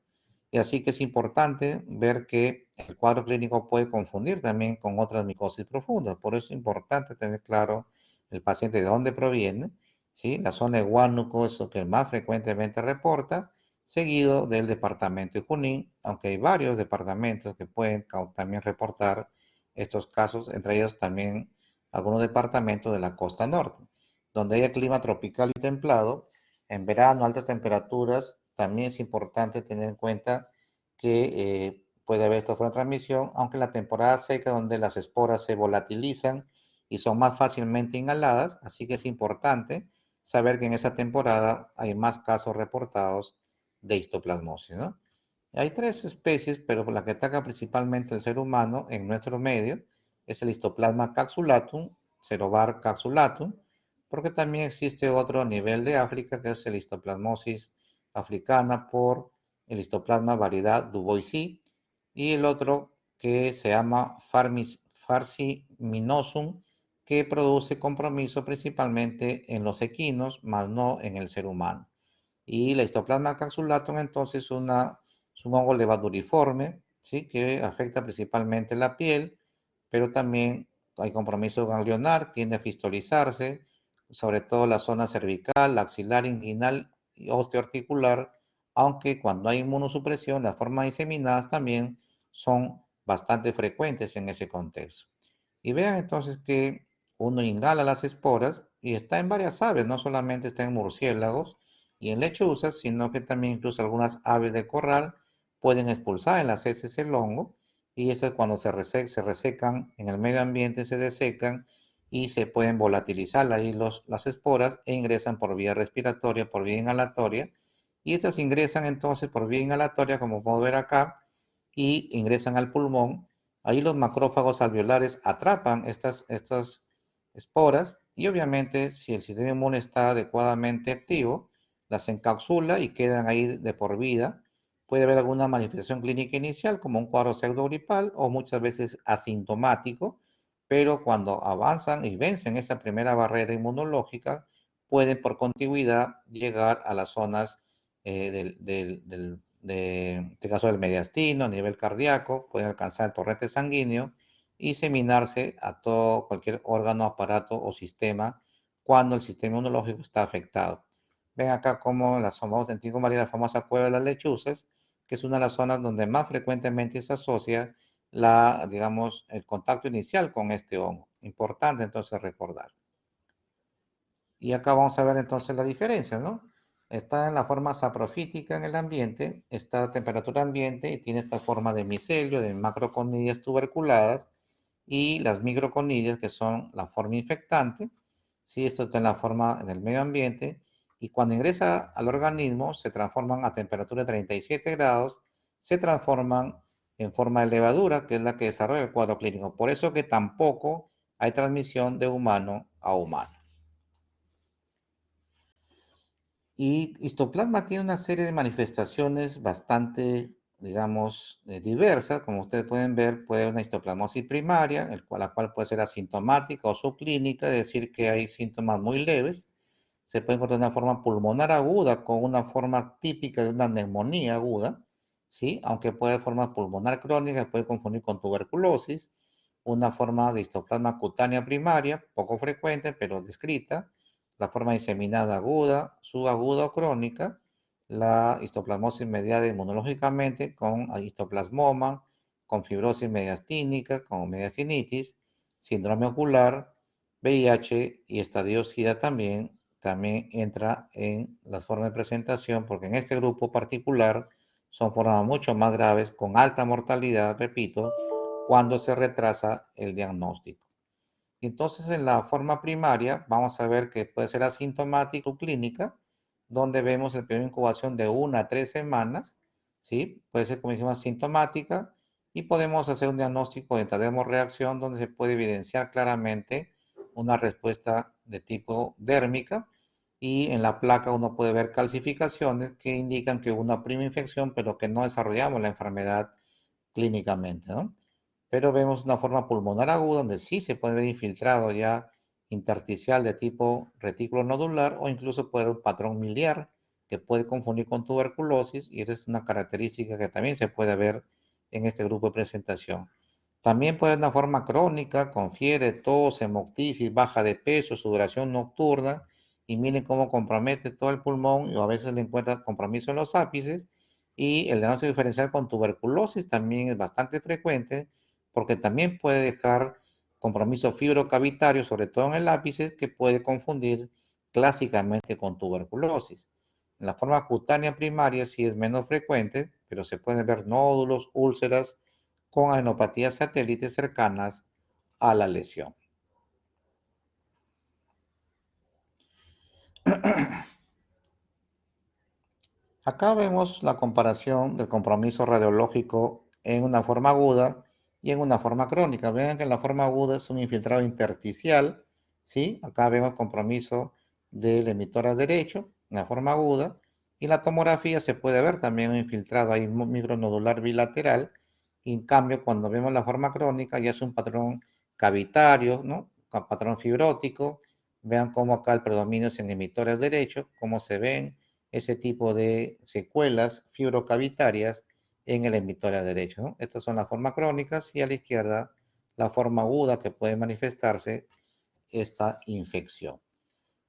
y así que es importante ver que el cuadro clínico puede confundir también con otras micosis profundas. Por eso es importante tener claro el paciente de dónde proviene, ¿sí? La zona de Huánuco es lo que más frecuentemente reporta, seguido del departamento de Junín, aunque hay varios departamentos que pueden también reportar estos casos, entre ellos también algunos departamentos de la costa norte, donde haya clima tropical y templado. En verano, altas temperaturas, también es importante tener en cuenta que puede haber esta forma de transmisión, aunque en la temporada seca, donde las esporas se volatilizan y son más fácilmente inhaladas, así que es importante saber que en esa temporada hay más casos reportados de histoplasmosis, ¿no? Hay tres especies, pero la que ataca principalmente el ser humano en nuestro medio es el histoplasma capsulatum, Cerobar capsulatum, porque también existe otro a nivel de África que es el histoplasmosis africana por el histoplasma variedad Duboisí, y el otro que se llama Farsiminosum, que produce compromiso principalmente en los equinos, más no en el ser humano. Y la histoplasma capsulatum entonces es un hongo levaduriforme, ¿sí? Que afecta principalmente la piel, pero también hay compromiso ganglionar, tiende a fistolizarse, sobre todo la zona cervical, axilar, inguinal y osteoarticular, aunque cuando hay inmunosupresión, las formas diseminadas también son bastante frecuentes en ese contexto. Y vean entonces que uno inhala las esporas y está en varias aves, no solamente está en murciélagos y en lechuzas, sino que también incluso algunas aves de corral pueden expulsar en las heces el hongo, y eso es cuando se resecan en el medio ambiente, se desecan y se pueden volatilizar ahí las esporas e ingresan por vía respiratoria, por vía inhalatoria, y estas ingresan entonces por vía inhalatoria, como puedo ver acá, y ingresan al pulmón. Ahí los macrófagos alveolares atrapan estas esporas y obviamente si el sistema inmune está adecuadamente activo, las encapsula y quedan ahí de por vida. Puede haber alguna manifestación clínica inicial como un cuadro pseudogripal o muchas veces asintomático, pero cuando avanzan y vencen esa primera barrera inmunológica, pueden por contigüidad llegar a las zonas en este caso del mediastino, a nivel cardíaco, pueden alcanzar el torrente sanguíneo y seminarse a todo, cualquier órgano, aparato o sistema cuando el sistema inmunológico está afectado. Ven acá como la famosa, en Tingo María, la famosa cueva de las lechuzas, que es una de las zonas donde más frecuentemente se asocia digamos, el contacto inicial con este hongo. Importante entonces recordar. Y acá vamos a ver entonces la diferencia, ¿no? Está en la forma saprofítica en el ambiente, está a temperatura ambiente y tiene esta forma de micelio, de macroconidias tuberculadas, y las microconidias que son la forma infectante. ¿Sí? Esto está en la forma en el medio ambiente y cuando ingresa al organismo se transforman a temperatura de 37 grados, se transforman en forma de levadura, que es la que desarrolla el cuadro clínico. Por eso que tampoco hay transmisión de humano a humano. Y histoplasma tiene una serie de manifestaciones bastante, digamos, diversas. Como ustedes pueden ver, puede haber una histoplasmosis primaria, la cual puede ser asintomática o subclínica, es decir, que hay síntomas muy leves. Se puede encontrar una forma pulmonar aguda con una forma típica de una neumonía aguda, ¿sí? Aunque puede haber forma pulmonar crónica, se puede confundir con tuberculosis. Una forma de histoplasma cutánea primaria, poco frecuente, pero descrita. La forma diseminada aguda, subaguda o crónica. La histoplasmosis mediada inmunológicamente con histoplasmoma, con fibrosis mediastínica, con mediastinitis, síndrome ocular, VIH y estadio SIDA también entra en las formas de presentación, porque en este grupo particular son formas mucho más graves, con alta mortalidad, repito, cuando se retrasa el diagnóstico. Entonces, en la forma primaria, vamos a ver que puede ser asintomático o clínica, donde vemos el periodo de incubación de 1 a 3 semanas, ¿sí? Puede ser, como dijimos, asintomática, y podemos hacer un diagnóstico de reacción, donde se puede evidenciar claramente una respuesta de tipo dérmica, y en la placa uno puede ver calcificaciones que indican que hubo una prima infección, pero que no desarrollamos la enfermedad clínicamente, ¿no? Pero vemos una forma pulmonar aguda donde sí se puede ver infiltrado ya intersticial de tipo retículo nodular, o incluso puede haber un patrón miliar que puede confundir con tuberculosis, y esa es una característica que también se puede ver en este grupo de presentación. También puede haber una forma crónica con fiebre, tos, hemoptisis, baja de peso, sudoración nocturna, y miren cómo compromete todo el pulmón, y a veces le encuentra compromiso en los ápices. Y el diagnóstico diferencial con tuberculosis también es bastante frecuente, porque también puede dejar compromiso fibrocavitario, sobre todo en el ápice, que puede confundir clásicamente con tuberculosis. En la forma cutánea primaria sí es menos frecuente, pero se pueden ver nódulos, úlceras con adenopatías satélites cercanas a la lesión. Acá vemos la comparación del compromiso radiológico en una forma aguda y en una forma crónica. Vean que en la forma aguda es un infiltrado intersticial, ¿sí? Acá vemos compromiso del emitor derecho en la forma aguda, y en la tomografía se puede ver también un infiltrado ahí micronodular bilateral. Y en cambio, cuando vemos la forma crónica, ya es un patrón cavitario, ¿no? Con patrón fibrótico. Vean cómo acá el predominio es en emitores derechos, cómo se ven ese tipo de secuelas fibrocavitarias en el emisorio derecho, ¿no? Estas son las formas crónicas, y a la izquierda la forma aguda que puede manifestarse esta infección.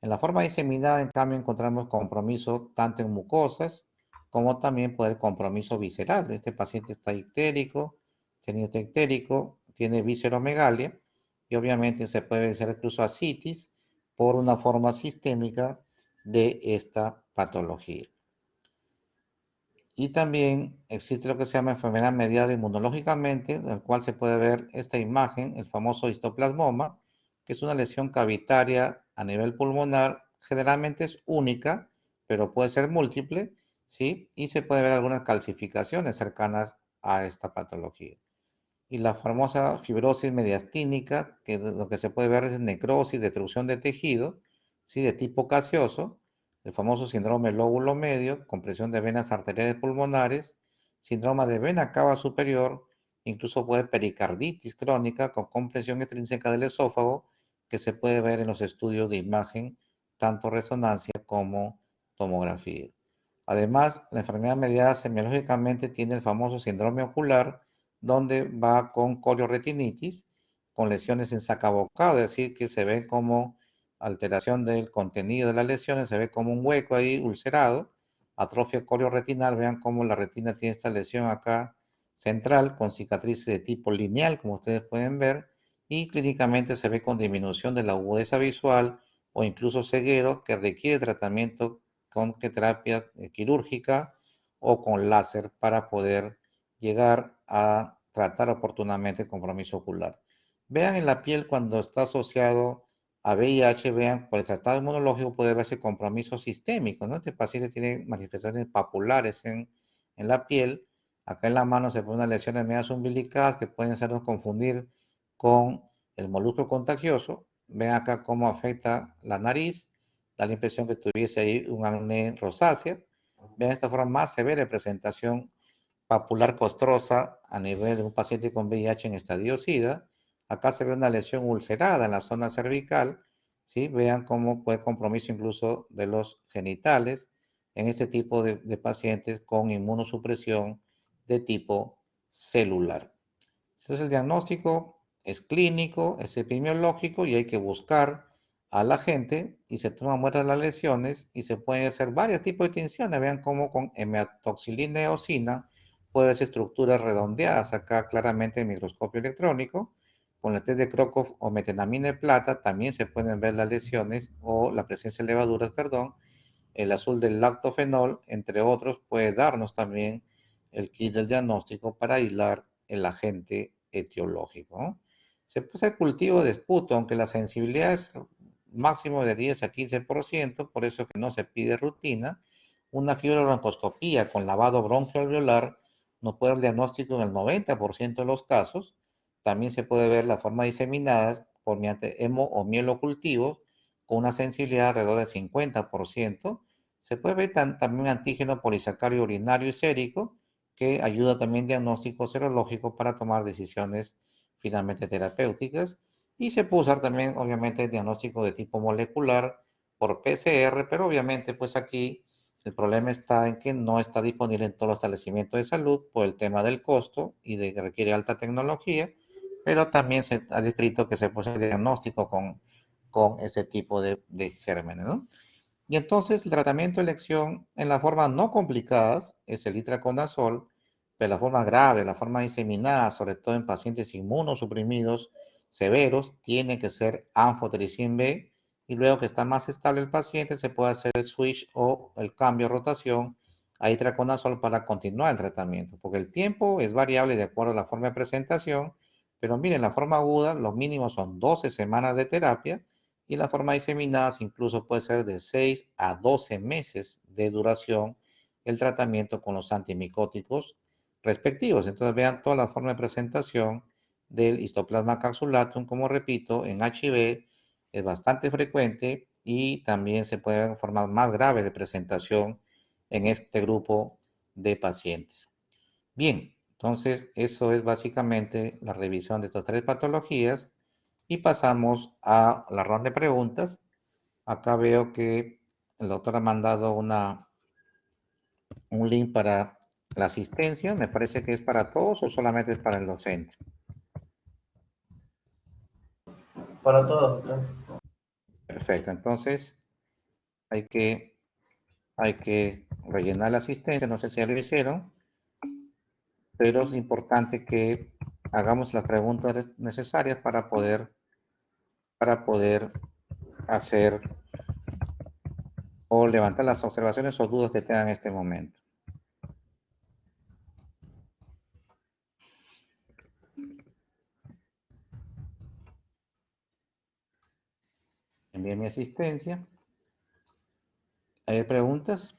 En la forma diseminada, en cambio, encontramos compromiso tanto en mucosas como también puede haber compromiso visceral. Este paciente está ictérico, ictérico, tiene visceromegalia, y obviamente se puede hacer incluso ascitis por una forma sistémica de esta patología. Y también existe lo que se llama enfermedad mediada inmunológicamente, en el cual se puede ver esta imagen, el famoso histoplasmoma, que es una lesión cavitaria a nivel pulmonar. Generalmente es única, pero puede ser múltiple, ¿sí? Y se puede ver algunas calcificaciones cercanas a esta patología. Y la famosa fibrosis mediastínica, que lo que se puede ver es necrosis, destrucción de tejido, ¿sí? De tipo gaseoso, el famoso síndrome lóbulo medio, compresión de venas arteriales pulmonares, síndrome de vena cava superior, incluso puede haber pericarditis crónica con compresión extrínseca del esófago, que se puede ver en los estudios de imagen, tanto resonancia como tomografía. Además, la enfermedad mediada semiológicamente tiene el famoso síndrome ocular, donde va con corioretinitis, con lesiones en sacabocado, es decir, que se ve como alteración del contenido de las lesiones, se ve como un hueco ahí ulcerado, atrofia corioretinal. Vean cómo la retina tiene esta lesión acá central, con cicatrices de tipo lineal, como ustedes pueden ver, y clínicamente se ve con disminución de la agudeza visual o incluso ceguero, que requiere tratamiento con terapia quirúrgica o con láser para poder llegar a tratar oportunamente el compromiso ocular. Vean en la piel cuando está asociado a VIH, vean, por el tratado inmunológico puede verse compromiso sistémico, ¿no? Este paciente tiene manifestaciones papulares en la piel. Acá en la mano se pone una lesión de medias umbilicales que pueden hacernos confundir con el molusco contagioso. Vean acá cómo afecta la nariz, da la impresión que tuviese ahí un acné rosácea. Vean esta forma más severa de presentación papular costrosa a nivel de un paciente con VIH en estadio SIDA. Acá se ve una lesión ulcerada en la zona cervical, ¿sí? Vean cómo puede compromiso incluso de los genitales en este tipo de pacientes con inmunosupresión de tipo celular. Entonces el diagnóstico es clínico, es epidemiológico y hay que buscar a la gente y se toman muestras de las lesiones y se pueden hacer varios tipos de tinciones. Vean cómo con hematoxilina eosina puede ser estructuras redondeadas. Acá claramente en microscopio electrónico, con el test de Crocov o metenamina de plata también se pueden ver las lesiones o la presencia de levaduras, perdón. El azul del lactofenol, entre otros, puede darnos también el kit del diagnóstico para aislar el agente etiológico, ¿no? Se puede hacer cultivo de esputo, aunque la sensibilidad es máximo de 10 a 15%, por eso que no se pide rutina. Una fibrobroncoscopía con lavado bronquialveolar nos puede dar el diagnóstico en el 90% de los casos. También se puede ver la forma diseminada por mediante hemo o mielocultivos con una sensibilidad alrededor del 50%. Se puede ver también antígeno polisacario urinario y sérico, que ayuda también diagnóstico serológico para tomar decisiones finalmente terapéuticas. Y se puede usar también, obviamente, diagnóstico de tipo molecular por PCR, pero obviamente, pues aquí el problema está en que no está disponible en todos los establecimientos de salud por el tema del costo y de que requiere alta tecnología, pero también se ha descrito que se puede hacer diagnóstico con ese tipo de gérmenes, ¿no? Y entonces el tratamiento de elección en las formas no complicadas es el itraconazol, pero las formas graves, las formas diseminadas, sobre todo en pacientes inmunosuprimidos severos, tiene que ser anfotericin B y luego que está más estable el paciente se puede hacer el switch o el cambio de rotación a itraconazol para continuar el tratamiento, porque el tiempo es variable de acuerdo a la forma de presentación, pero miren, la forma aguda, los mínimos son 12 semanas de terapia y la forma diseminada incluso puede ser de 6 a 12 meses de duración el tratamiento con los antimicóticos respectivos. Entonces vean toda la forma de presentación del histoplasma capsulatum, como repito, en HIV es bastante frecuente y también se pueden ver formas más graves de presentación en este grupo de pacientes. Bien, entonces eso es básicamente la revisión de estas tres patologías y pasamos a la ronda de preguntas. Acá veo que el doctor ha mandado un link para la asistencia. Me parece que es para todos o solamente es para el docente. Para todos, ¿no? Perfecto, entonces hay que rellenar la asistencia. No sé si ya lo hicieron, pero es importante que hagamos las preguntas necesarias para poder hacer o levantar las observaciones o dudas que tengan en este momento. Envié mi asistencia. ¿Hay preguntas?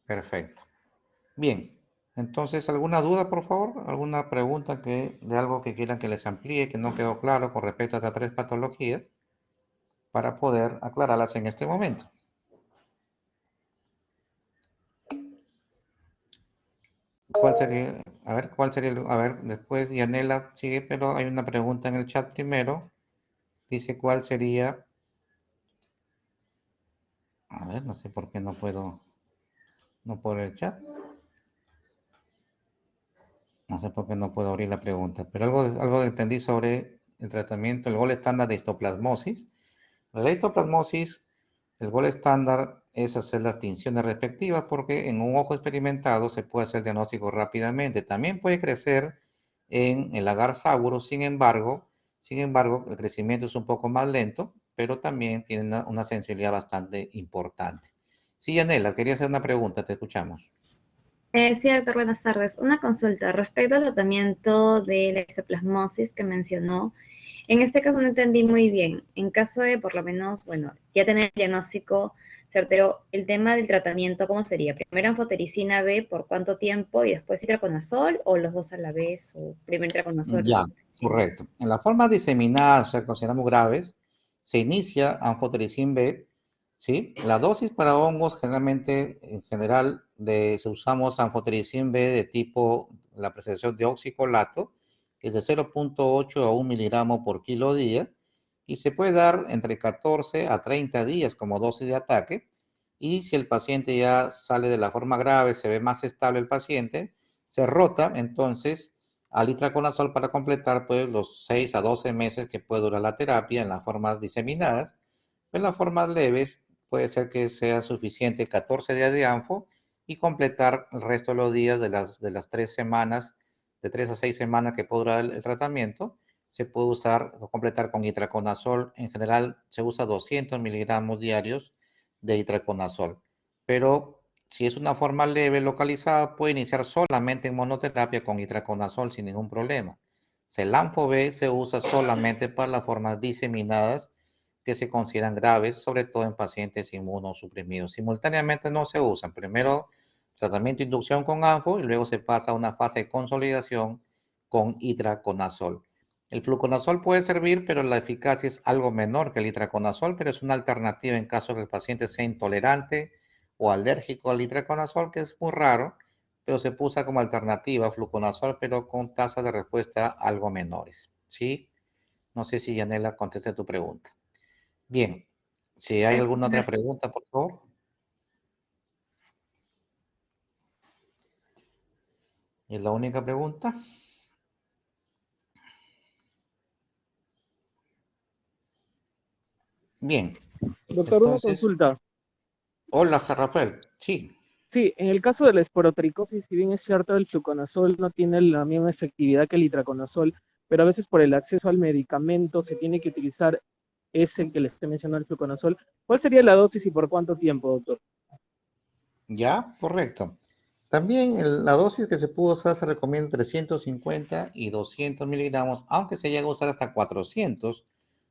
Perfecto. Bien, entonces, ¿alguna duda, por favor? ¿Alguna pregunta de algo que quieran que les amplíe, que no quedó claro con respecto a estas tres patologías, para poder aclararlas en este momento? ¿Cuál sería? A ver, ¿cuál sería? A ver, después Yanela sigue, pero hay una pregunta en el chat primero. Dice, ¿cuál sería? A ver, no sé por qué no puedo el chat. No sé por qué no puedo abrir la pregunta, pero algo entendí sobre el tratamiento, el gol estándar de histoplasmosis. La histoplasmosis, el gol estándar es hacer las tinciones respectivas porque en un ojo experimentado se puede hacer diagnóstico rápidamente. También puede crecer en el agar sauro, sin embargo, el crecimiento es un poco más lento, pero también tiene una sensibilidad bastante importante. Sí, Yanela, quería hacer una pregunta, te escuchamos. Sí, doctor, buenas tardes. Una consulta respecto al tratamiento de la exoplasmosis que mencionó. En este caso no entendí muy bien. En caso de, por lo menos, bueno, ya tener el diagnóstico Certero, el tema del tratamiento, ¿cómo sería? ¿Primero anfotericina B por cuánto tiempo y después itraconazol o los dos a la vez? ¿O primero itraconazol, luego Ya, anfotericina? correcto. En las formas diseminadas, o sea, que consideramos graves, se inicia anfotericin B, ¿sí? La dosis para hongos generalmente, en general, si usamos anfotericin B de tipo, la presentación de oxicolato, que es de 0,8 a 1 miligramo por kilo día, y se puede dar entre 14 a 30 días como dosis de ataque, y si el paciente ya sale de la forma grave, se ve más estable el paciente, se rota, entonces, al itraconazol para completar pues, los 6 a 12 meses que puede durar la terapia en las formas diseminadas. En las formas leves puede ser que sea suficiente 14 días de ANFO y completar el resto de los días de las 3 semanas, de 3 a 6 semanas que puede durar el tratamiento. Se puede usar o completar con itraconazol. En general se usa 200 miligramos diarios de itraconazol. Pero si es una forma leve localizada, puede iniciar solamente en monoterapia con itraconazol sin ningún problema. Selanfo B se usa solamente para las formas diseminadas que se consideran graves, sobre todo en pacientes inmunosuprimidos. Simultáneamente no se usan. Primero tratamiento de inducción con ANFO y luego se pasa a una fase de consolidación con itraconazol. El fluconazol puede servir, pero la eficacia es algo menor que el itraconazol, pero es una alternativa en caso que el paciente sea intolerante o alérgico al itraconazol, que es muy raro, pero se usa como alternativa fluconazol, pero con tasas de respuesta algo menores. ¿Sí? No sé si Yanela contesta tu pregunta. Bien, si hay alguna otra pregunta, por favor. ¿Es la única pregunta? Bien, Doctor, una entonces, consulta. hola, Rafael. Sí, Sí, en el caso de la esporotricosis, si bien es cierto, el fluconazol no tiene la misma efectividad que el itraconazol, pero a veces por el acceso al medicamento se tiene que utilizar ese que les estoy mencionando, el fluconazol. ¿Cuál sería la dosis y por cuánto tiempo, doctor? ya, correcto. También la dosis que se pudo usar se recomienda entre 150 y 200 miligramos, aunque se llega a usar hasta 400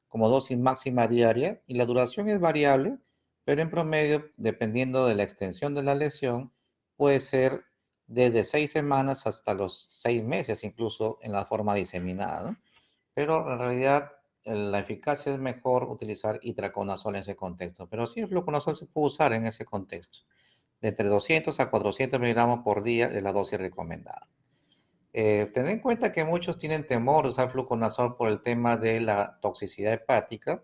como dosis máxima diaria, y la duración es variable, pero en promedio, dependiendo de la extensión de la lesión, puede ser desde 6 semanas hasta los 6 meses, incluso en la forma diseminada, ¿no? Pero en realidad la eficacia es mejor utilizar itraconazol en ese contexto, pero sí el fluconazol se puede usar en ese contexto. De entre 200 a 400 miligramos por día es la dosis recomendada. Ten en cuenta que muchos tienen temor de usar fluconazol por el tema de la toxicidad hepática,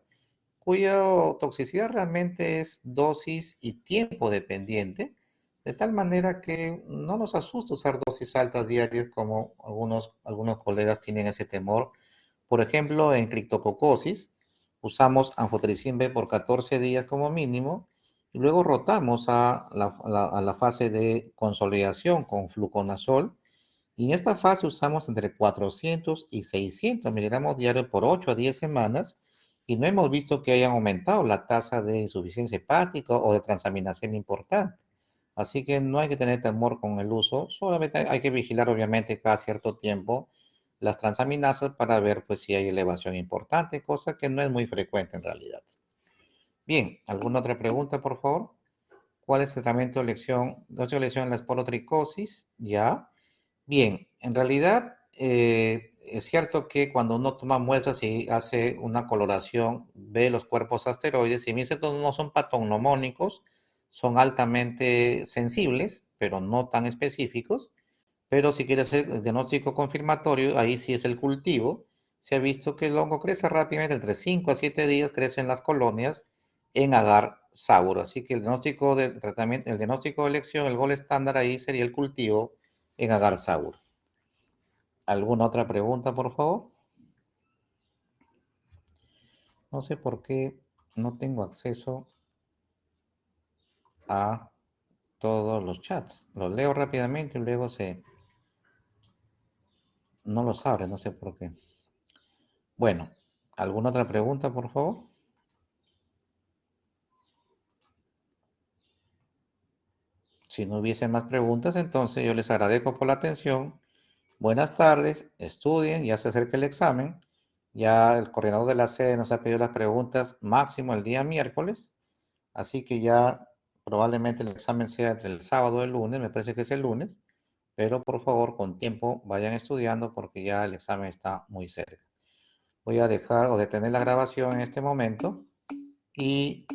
cuya toxicidad realmente es dosis y tiempo dependiente, de tal manera que no nos asusta usar dosis altas diarias como algunos colegas tienen ese temor. Por ejemplo, en criptococosis usamos anfotericin B por 14 días como mínimo y luego rotamos a la fase de consolidación con fluconazol, y en esta fase usamos entre 400 y 600 miligramos diarios por 8 a 10 semanas y no hemos visto que hayan aumentado la tasa de insuficiencia hepática o de transaminasemia importante. Así que no hay que tener temor con el uso, solamente hay que vigilar obviamente cada cierto tiempo las transaminasas para ver pues si hay elevación importante, cosa que no es muy frecuente en realidad. Bien, ¿alguna otra pregunta, por favor? ¿Cuál es el tratamiento de elección en la esporotricosis? Ya. Bien, en realidad es cierto que cuando uno toma muestras y hace una coloración, ve los cuerpos asteroides, y bien estos no son patognomónicos, son altamente sensibles, pero no tan específicos. Pero si quieres hacer el diagnóstico confirmatorio, ahí sí es el cultivo. Se ha visto que el hongo crece rápidamente, entre 5 a 7 días crecen las colonias en agar saburo. Así que el diagnóstico de tratamiento, el diagnóstico de elección, el gol estándar ahí sería el cultivo en agar saburo. ¿Alguna otra pregunta, por favor? No sé por qué no tengo acceso a todos los chats. Los leo rápidamente y luego no los abre, no sé por qué. Bueno, ¿alguna otra pregunta, por favor? Si no hubiese más preguntas, entonces yo les agradezco por la atención. Buenas tardes, estudien, ya se acerca el examen. Ya el coordinador de la sede nos ha pedido las preguntas máximo el día miércoles. Así que ya probablemente el examen sea entre el sábado y el lunes, me parece que es el lunes, pero por favor con tiempo vayan estudiando porque ya el examen está muy cerca. Voy a dejar o detener la grabación en este momento y